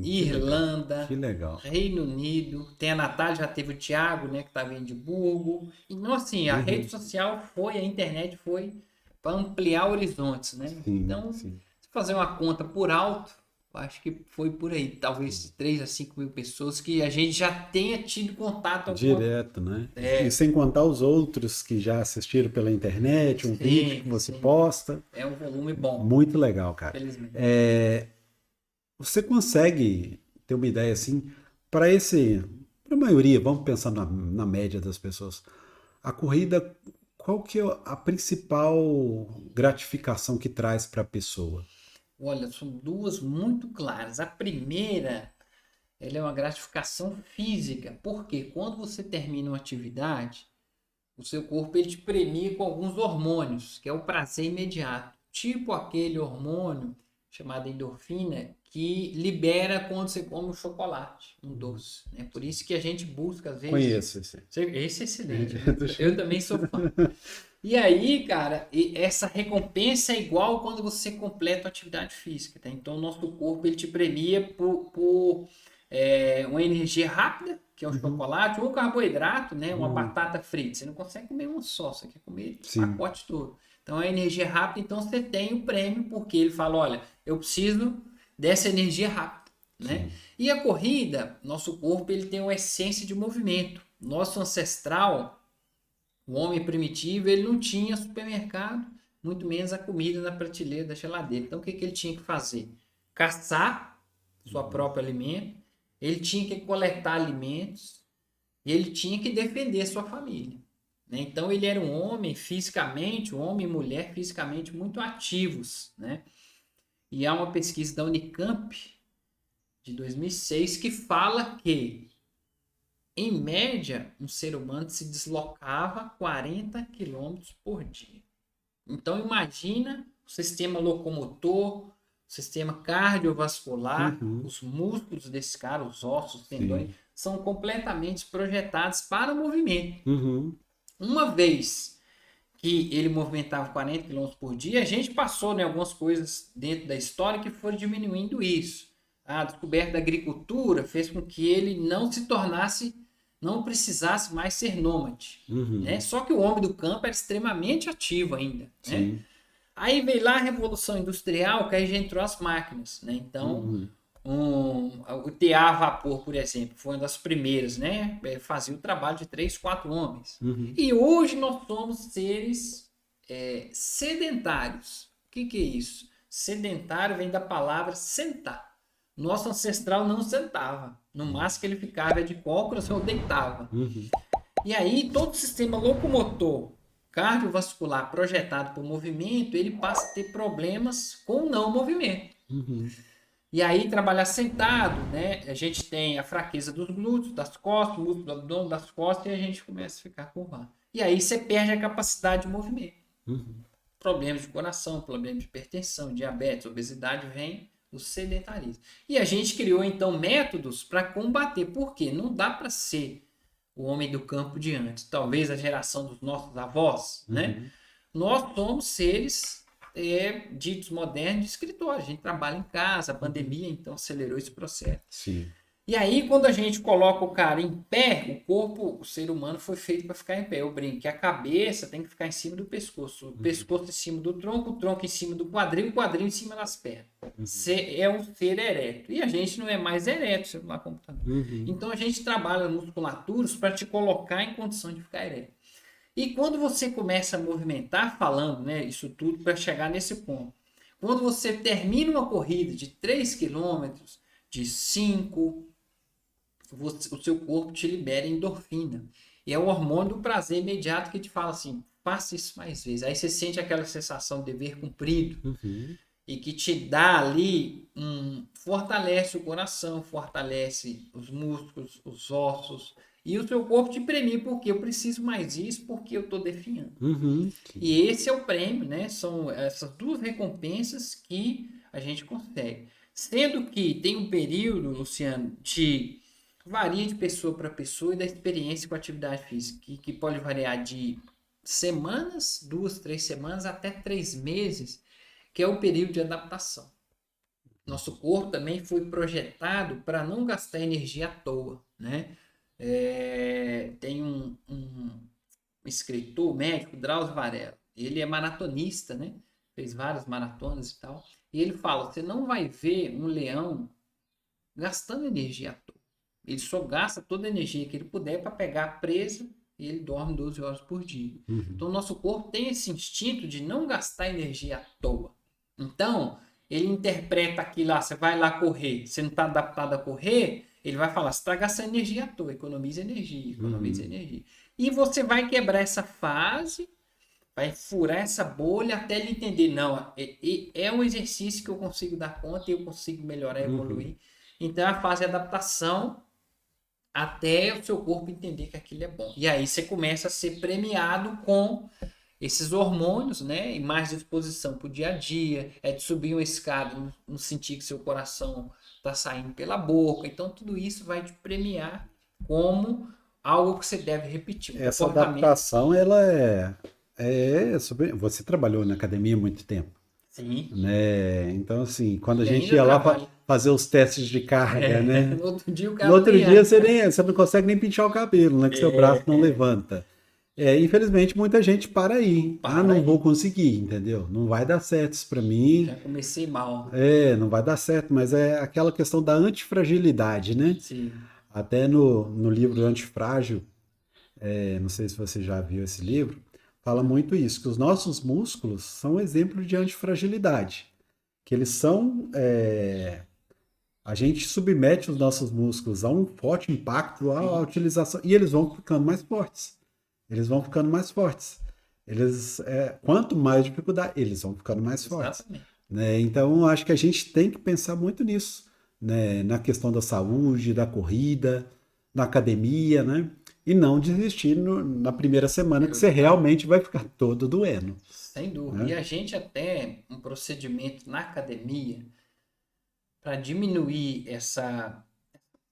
Irlanda, que legal. Reino Unido, tem a Natália, já teve o Thiago, né, que estava em Edimburgo. Então, assim, a rede social a internet foi para ampliar horizontes, né? Então, se fazer uma conta por alto, acho que foi por aí, talvez 3 a 5 mil pessoas que a gente já tenha tido contato direto, né? E sem contar os outros que já assistiram pela internet, vídeo que você posta. É um volume bom. Muito legal, cara. Felizmente. Você consegue ter uma ideia assim, para a maioria, vamos pensar na média das pessoas, a corrida, qual que é a principal gratificação que traz para a pessoa? Olha, são duas muito claras. A primeira, ela é uma gratificação física, porque quando você termina uma atividade, o seu corpo ele te premia com alguns hormônios, que é o prazer imediato, tipo aquele hormônio chamado endorfina, que libera quando você come um chocolate, um doce. É por isso que a gente busca, às vezes... Conheço esse. Esse é excelente. Eu também sou fã. E aí, cara, essa recompensa é igual quando você completa a atividade física, tá? Então, o nosso corpo ele te premia por uma energia rápida, que é o chocolate, ou carboidrato, né? Uma batata frita. Você não consegue comer uma só, você quer comer o pacote todo. Então, é energia rápida, então você tem o prêmio, porque ele fala, olha, eu preciso dessa energia rápida, né? E a corrida, nosso corpo ele tem uma essência de movimento. Nosso ancestral, o homem primitivo, ele não tinha supermercado, muito menos a comida na prateleira da geladeira. Então, o que ele tinha que fazer? Caçar seu próprio alimento, ele tinha que coletar alimentos, e ele tinha que defender sua família. Né? Então, ele era um homem fisicamente, um homem e mulher fisicamente muito ativos, né? E há uma pesquisa da Unicamp, de 2006, que fala que, em média, um ser humano se deslocava 40 km por dia. Então, imagina o sistema locomotor, sistema cardiovascular, Uhum. os músculos desse cara, os ossos, tendões, Sim. são completamente projetados para o movimento. Uhum. Uma vez que ele movimentava 40 km por dia, a gente passou, né, algumas coisas dentro da história que foram diminuindo isso. A descoberta da agricultura fez com que ele não precisasse mais ser nômade, Uhum. né? Só que o homem do campo era extremamente ativo ainda, né? Sim. Aí veio lá a Revolução Industrial, que aí já entrou as máquinas, né? Então, Uhum. o tear a vapor, por exemplo, foi uma das primeiras, né? Fazia o trabalho de 3, 4 homens. Uhum. E hoje nós somos seres sedentários. O que é isso? Sedentário vem da palavra sentar. Nosso ancestral não sentava. No máximo que ele ficava de cócoras ou deitava. Uhum. E aí todo o sistema locomotor cardiovascular projetado para o movimento, ele passa a ter problemas com o não movimento. Uhum. E aí trabalhar sentado, né? A gente tem a fraqueza dos glúteos, das costas, o músculo do abdômen, das costas, e a gente começa a ficar curvado. E aí você perde a capacidade de movimento. Uhum. Problemas de coração, problemas de hipertensão, diabetes, obesidade, vem do sedentarismo. E a gente criou então métodos para combater, porque não dá para ser o homem do campo de antes, talvez a geração dos nossos avós, né? Nós somos seres ditos modernos de escritório, a gente trabalha em casa, a pandemia então acelerou esse processo. Sim. E aí quando a gente coloca o cara em pé, o ser humano foi feito para ficar em pé. Eu brinco que a cabeça tem que ficar em cima do pescoço, o pescoço em cima do tronco, o tronco em cima do quadril, o quadril em cima das pernas. É um ser ereto. E a gente não é mais ereto, celular, computador. Então a gente trabalha musculaturas para te colocar em condição de ficar ereto. E quando você começa a movimentar, falando, né, isso tudo para chegar nesse ponto. Quando você termina uma corrida de 3 km, de 5, o seu corpo te libera endorfina. E é o hormônio do prazer imediato que te fala assim, faça isso mais vezes. Aí você sente aquela sensação de dever cumprido. E que te dá ali, fortalece o coração, fortalece os músculos, os ossos. E o seu corpo te premia, porque eu preciso mais disso, porque eu estou definhando. E esse é o prêmio, né? São essas duas recompensas que a gente consegue. Sendo que tem um período, Luciano, varia de pessoa para pessoa e da experiência com a atividade física, que pode variar de semanas, 2, 3 semanas, até 3 meses, que é o período de adaptação. Nosso corpo também foi projetado para não gastar energia à toa, né? Tem um escritor, médico, Drauzio Varela. Ele é maratonista, né? Fez várias maratonas e tal. E ele fala, você não vai ver um leão gastando energia à toa. Ele só gasta toda a energia que ele puder para pegar a presa e ele dorme 12 horas por dia. Então, o nosso corpo tem esse instinto de não gastar energia à toa. Então, ele interpreta aquilo lá, você vai lá correr, você não está adaptado a correr, ele vai falar, você está gastando energia à toa, economiza energia. E você vai quebrar essa fase, vai furar essa bolha até ele entender, não, é um exercício que eu consigo dar conta e eu consigo melhorar, evoluir. Então, a fase de adaptação até o seu corpo entender que aquilo é bom. E aí você começa a ser premiado com esses hormônios, né? E mais disposição para o dia a dia, de subir uma escada, não sentir que seu coração está saindo pela boca. Então, tudo isso vai te premiar como algo que você deve repetir. Essa adaptação, ela você trabalhou na academia há muito tempo. Sim. Né? Então, assim, quando a gente ia lá fazer os testes de carga, né? No outro dia você não consegue nem pintar o cabelo, né? Que seu braço não levanta. Infelizmente, muita gente para aí. Não vou conseguir, entendeu? Não vai dar certo isso para mim. Já comecei mal. Não vai dar certo, mas é aquela questão da antifragilidade, né? Sim. Até no livro Antifrágil, não sei se você já viu esse livro, fala muito isso, que os nossos músculos são um exemplo de antifragilidade. Que eles são... a gente submete os nossos músculos a um forte impacto, à utilização, e eles vão ficando mais fortes. Quanto mais dificuldade, eles vão ficando mais fortes. Né? Então, acho que a gente tem que pensar muito nisso, né? Na questão da saúde, da corrida, na academia, né? E não desistir na primeira semana, que você realmente vai ficar todo doendo. Sem dúvida. Né? E a gente até, um procedimento na academia, para diminuir essa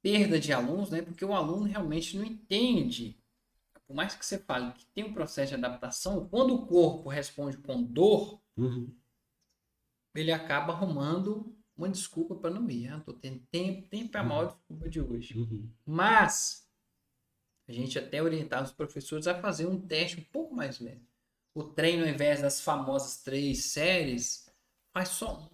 perda de alunos, né? Porque o aluno realmente não entende. Por mais que você fale que tem um processo de adaptação, quando o corpo responde com dor, ele acaba arrumando uma desculpa para não ir. Tô tendo tempo é a maior desculpa de hoje. Mas a gente até orientava os professores a fazer um teste um pouco mais leve. O treino, ao invés das famosas 3 séries, faz só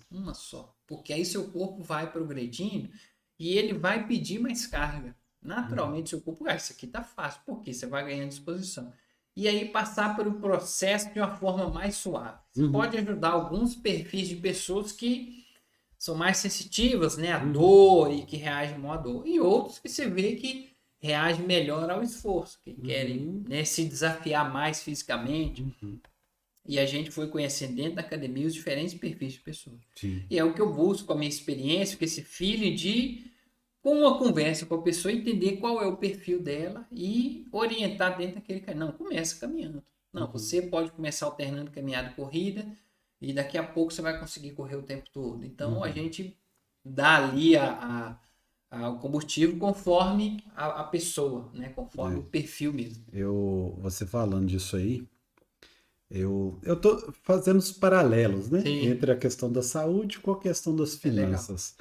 uma só. Porque aí seu corpo vai progredindo e ele vai pedir mais carga. Naturalmente, seu corpo, isso aqui tá fácil, porque você vai ganhando disposição. E aí passar pelo processo de uma forma mais suave. Pode ajudar alguns perfis de pessoas que são mais sensitivas, né, à dor e que reagem mal à dor. E outros que você vê que reagem melhor ao esforço, que querem, né, se desafiar mais fisicamente. E a gente foi conhecendo dentro da academia os diferentes perfis de pessoas. Sim. E é o que eu busco com a minha experiência, com esse feeling de, com uma conversa com a pessoa, entender qual é o perfil dela e orientar dentro daquele caminho. Não, começa caminhando. Não, você pode começar alternando caminhada e corrida e daqui a pouco você vai conseguir correr o tempo todo. Então a gente dá ali o combustível conforme a pessoa, né? Conforme o perfil mesmo. Você falando disso aí, eu tô fazendo os paralelos, né? Sim. Entre a questão da saúde com a questão das legal. finanças.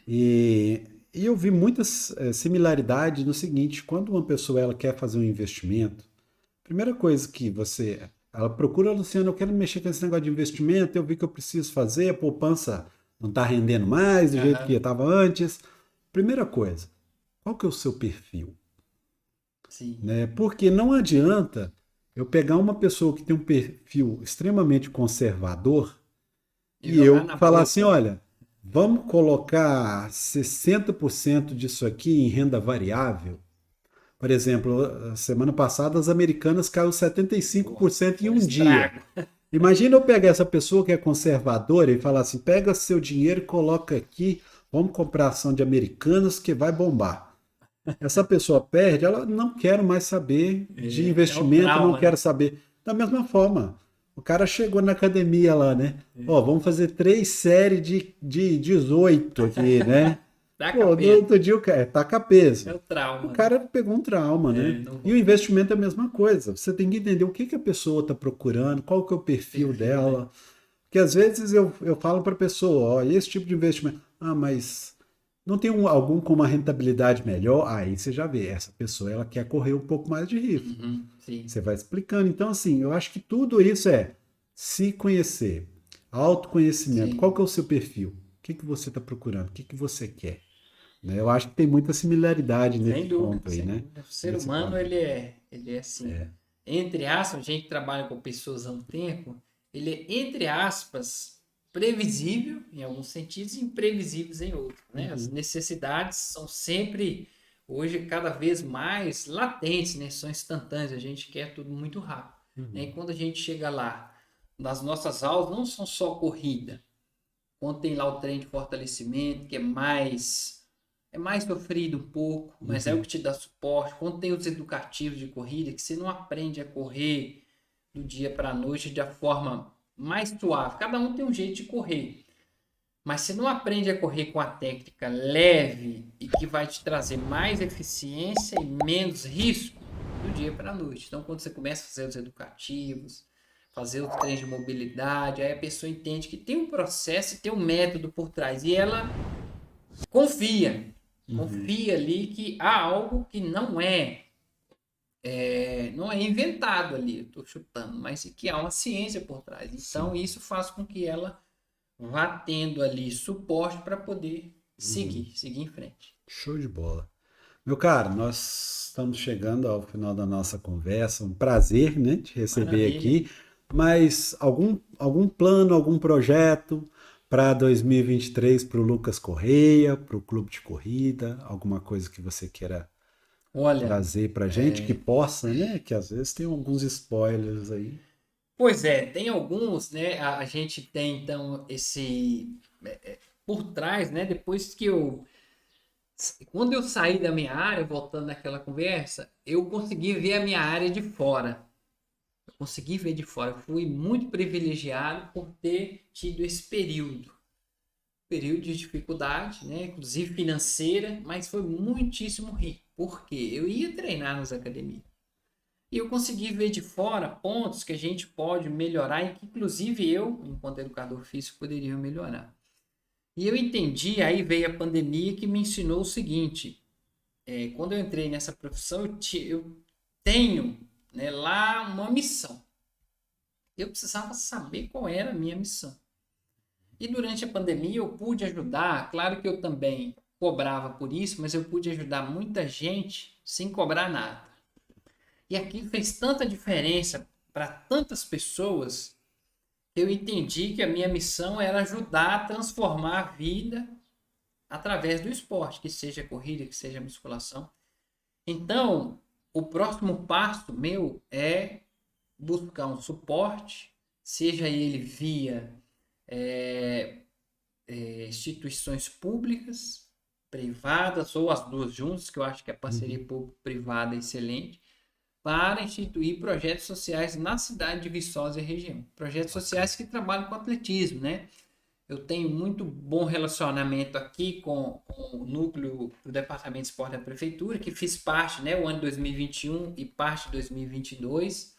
E eu vi muitas similaridades no seguinte: quando uma pessoa ela quer fazer um investimento, primeira coisa que ela procura, Luciano, eu quero mexer com esse negócio de investimento, eu vi que eu preciso fazer, a poupança não está rendendo mais do jeito que estava antes. Primeira coisa, qual que é o seu perfil? Sim. Né? Porque não adianta eu pegar uma pessoa que tem um perfil extremamente conservador e eu falar assim, olha, vamos colocar 60% disso aqui em renda variável. Por exemplo, semana passada as americanas caiu 75% em um dia. Imagina eu pegar essa pessoa que é conservadora e falar assim, pega seu dinheiro e coloca aqui, vamos comprar ação de americanas que vai bombar. Essa pessoa perde, ela não quer mais saber de investimento, trauma, não quer saber. Da mesma forma, o cara chegou na academia lá, né? Ó, vamos fazer 3 séries de 18 aqui, né? Pô, no outro dia o cara taca peso. É o trauma. O cara pegou um trauma, né? E o investimento é a mesma coisa. Você tem que entender o que a pessoa está procurando, qual que é o perfil dela. Né? Porque às vezes eu falo para a pessoa, ó, esse tipo de investimento. Ah, mas não tem algum com uma rentabilidade melhor? Aí você já vê, essa pessoa ela quer correr um pouco mais de risco. Você vai explicando. Então, assim, eu acho que tudo isso é se conhecer, autoconhecimento. Sim. Qual que é o seu perfil? O que você está procurando? O que você quer? Né? Eu acho que tem muita similaridade nesse ponto aí, né? O ser humano, ele é assim, entre aspas, a gente que trabalha com pessoas há um tempo, ele é, entre aspas, previsível em alguns sentidos e imprevisíveis em outros, né? As necessidades são sempre, hoje, cada vez mais latentes, né? São instantâneas, a gente quer tudo muito rápido. Né? E quando a gente chega lá, nas nossas aulas, não são só corrida, quando tem lá o treino de fortalecimento, que é mais sofrido um pouco, mas é o que te dá suporte. Quando tem os educativos de corrida, que você não aprende a correr do dia para a noite de forma mais suave. Cada um tem um jeito de correr. Mas você não aprende a correr com a técnica leve e que vai te trazer mais eficiência e menos risco do dia para a noite. Então, quando você começa a fazer os educativos, fazer os treinos de mobilidade, aí a pessoa entende que tem um processo e tem um método por trás. E ela confia ali que há algo que não é inventado ali, eu estou chutando, mas que há uma ciência por trás. Então, isso faz com que ela vá tendo ali suporte para poder seguir em frente. Show de bola. Meu caro, nós estamos chegando ao final da nossa conversa. Um prazer, né, te receber aqui. Mas algum plano, algum projeto para 2023 para o Lucas Correia, para o Clube de Corrida? Alguma coisa que você queira trazer para a gente que possa, né? Que às vezes tem alguns spoilers aí. Pois é, tem alguns, né? A gente tem então esse por trás, né? Depois que quando eu saí da minha área, voltando naquela conversa, eu consegui ver a minha área de fora. Eu consegui ver de fora. Eu fui muito privilegiado por ter tido esse período. período de dificuldade, né? Inclusive financeira, mas foi muitíssimo rico. Porque eu ia treinar nas academias. E eu consegui ver de fora pontos que a gente pode melhorar e que, inclusive, eu, enquanto educador físico, poderia melhorar. E eu entendi, aí veio a pandemia que me ensinou o seguinte: quando eu entrei nessa profissão, eu tenho, né, lá uma missão. Eu precisava saber qual era a minha missão. E durante a pandemia eu pude ajudar, claro que eu também cobrava por isso, mas eu pude ajudar muita gente sem cobrar nada. E aquilo fez tanta diferença para tantas pessoas que eu entendi que a minha missão era ajudar a transformar a vida através do esporte, que seja corrida, que seja musculação. Então, o próximo passo meu é buscar um suporte, seja ele via instituições públicas, privadas, ou as duas juntas, que eu acho que a parceria público-privada é excelente, para instituir projetos sociais na cidade de Viçosa e região. Projetos sociais que trabalham com atletismo, né? Eu tenho muito bom relacionamento aqui com o núcleo do Departamento de Esporte da Prefeitura, que fiz parte, né, o ano 2021 e parte de 2022.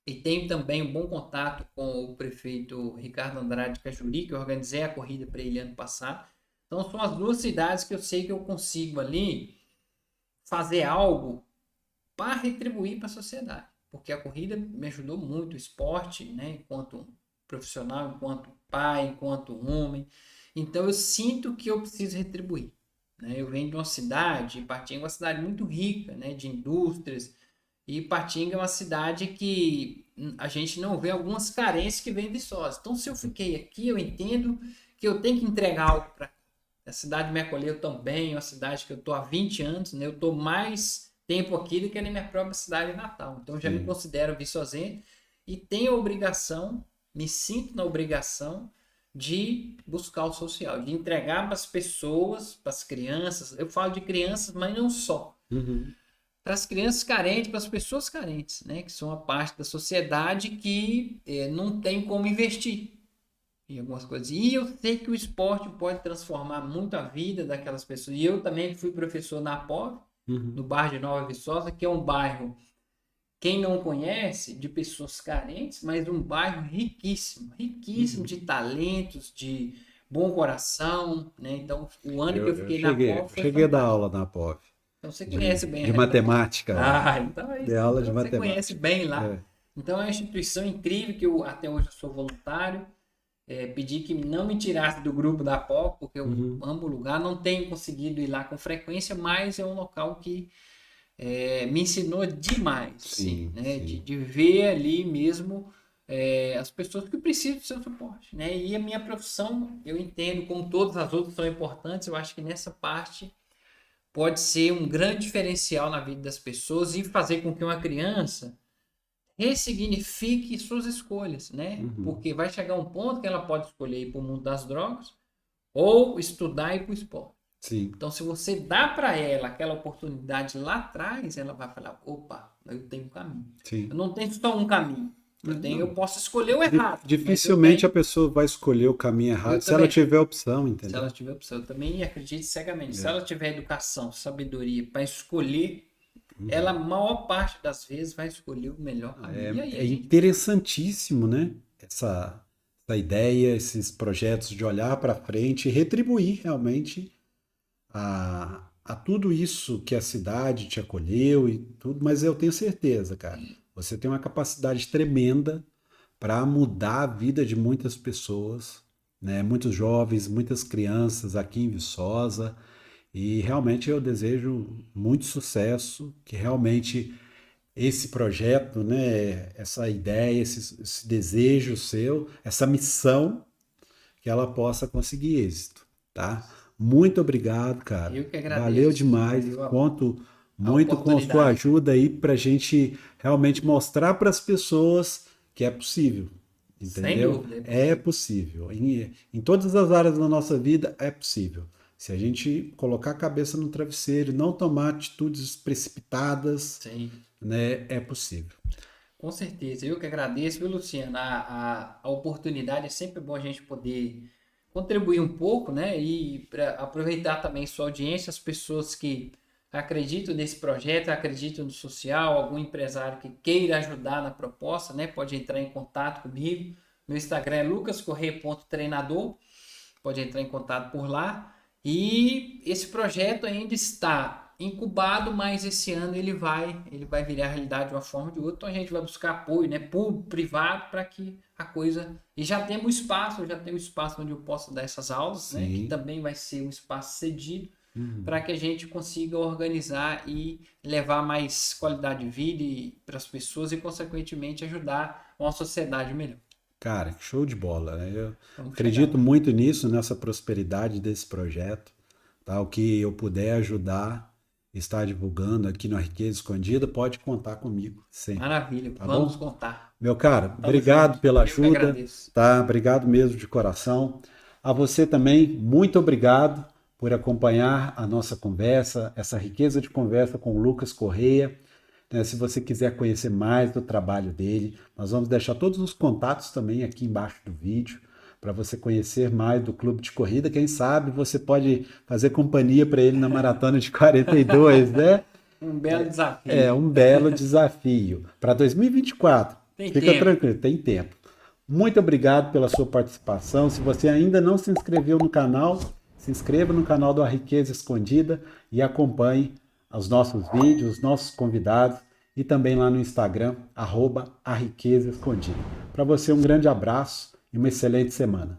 E tenho também um bom contato com o prefeito Ricardo Andrade Cajuri, que eu organizei a corrida para ele ano passado. Então são as duas cidades que eu sei que eu consigo ali fazer algo para retribuir para a sociedade. Porque a corrida me ajudou muito, o esporte, né, enquanto profissional, enquanto pai, enquanto homem. Então eu sinto que eu preciso retribuir. Né? Eu venho de uma cidade, Ipatinga é uma cidade muito rica, né, de indústrias, e Ipatinga é uma cidade que a gente não vê algumas carências que vêm de Viçosa. Então se eu fiquei aqui, eu entendo que eu tenho que entregar algo para cá. A cidade me acolheu tão bem, é uma cidade que eu estou há 20 anos, né? Eu estou mais tempo aqui do que na minha própria cidade natal. Então eu já me considero viçosense e tenho a obrigação, me sinto na obrigação de buscar o social, de entregar para as pessoas, para as crianças. Eu falo de crianças, mas não só. Para as crianças carentes, para as pessoas carentes, né? Que são a parte da sociedade que não tem como investir em algumas coisas. E eu sei que o esporte pode transformar muito a vida daquelas pessoas. E eu também fui professor na POV, no bairro de Nova Viçosa, que é um bairro, quem não conhece, de pessoas carentes, mas um bairro riquíssimo, riquíssimo de talentos, de bom coração, né? Então, o ano que eu fiquei na POV foi cheguei a dar fantástico. aula na POV. Então, você conhece bem de matemática. então é isso. De aula Então, de você matemática. conhece bem lá. Então, é uma instituição incrível que eu, até hoje, eu sou voluntário. Pedi que não me tirasse do grupo da POV, porque eu amo o lugar. Não tenho conseguido ir lá com frequência, mas é um local que me ensinou demais. Sim, né? sim. De ver ali mesmo as pessoas que precisam do seu suporte. Né? E a minha profissão, eu entendo, como todas as outras são importantes, eu acho que nessa parte pode ser um grande diferencial na vida das pessoas e fazer com que uma criança ressignifique suas escolhas, né? Porque vai chegar um ponto que ela pode escolher ir para o mundo das drogas ou estudar e ir para o esporte. Sim. Então, se você dá para ela aquela oportunidade lá atrás, ela vai falar, opa, eu tenho um caminho. Sim. Eu não tenho só um caminho. Eu posso escolher o errado. Dificilmente a pessoa vai escolher o caminho errado se ela tiver opção, entendeu? Se ela tiver opção. Eu também acredito cegamente. Se ela tiver educação, sabedoria para escolher, ela, a maior parte das vezes, vai escolher o melhor caminho. É interessantíssimo, né? Essa ideia, esses projetos de olhar para frente e retribuir realmente a tudo isso que a cidade te acolheu e tudo, mas eu tenho certeza, cara, você tem uma capacidade tremenda para mudar a vida de muitas pessoas, né? Muitos jovens, muitas crianças aqui em Viçosa, e realmente eu desejo muito sucesso, que realmente esse projeto, né, essa ideia, esse desejo seu, essa missão, que ela possa conseguir êxito, tá? Muito obrigado, cara. Eu que agradeço. Valeu demais. Conto muito com a sua ajuda aí para a gente realmente mostrar para as pessoas que é possível. Entendeu? Sem dúvida, é possível. Em todas as áreas da nossa vida é possível. Se a gente colocar a cabeça no travesseiro, não tomar atitudes precipitadas, né, é possível. Com certeza. Eu que agradeço, viu, Luciano? A oportunidade é sempre bom a gente poder contribuir um pouco, né? E para aproveitar também sua audiência, as pessoas que acreditam nesse projeto, acreditam no social, algum empresário que queira ajudar na proposta, né? Pode entrar em contato comigo. Meu Instagram é lucascorreia.treinador. Pode entrar em contato por lá. E esse projeto ainda está incubado, mas esse ano ele vai virar realidade de uma forma ou de outra. Então a gente vai buscar apoio, né, público, privado, para que a coisa... E já temos espaço onde eu posso dar essas aulas, né, que também vai ser um espaço cedido, para que a gente consiga organizar e levar mais qualidade de vida para as pessoas e, consequentemente, ajudar uma sociedade melhor. Cara, show de bola, né? Eu acredito muito nisso, nessa prosperidade desse projeto, tá? O que eu puder ajudar, estar divulgando aqui no Riqueza Escondida, pode contar comigo sempre. Maravilha, tá vamos bom? contar. Meu cara, obrigado pela ajuda, tá? Obrigado mesmo de coração. A você também, muito obrigado por acompanhar a nossa conversa, essa riqueza de conversa com o Lucas Correia. Se você quiser conhecer mais do trabalho dele, nós vamos deixar todos os contatos também aqui embaixo do vídeo, para você conhecer mais do Clube de Corrida. Quem sabe você pode fazer companhia para ele na Maratona de 42, né? Um belo desafio. Um belo desafio. Para 2024, fica tranquilo, tem tempo. Muito obrigado pela sua participação. Se você ainda não se inscreveu no canal, se inscreva no canal do A Riqueza Escondida e acompanhe os nossos vídeos, os nossos convidados e também lá no Instagram, @A Riqueza Escondida. Para você um grande abraço e uma excelente semana.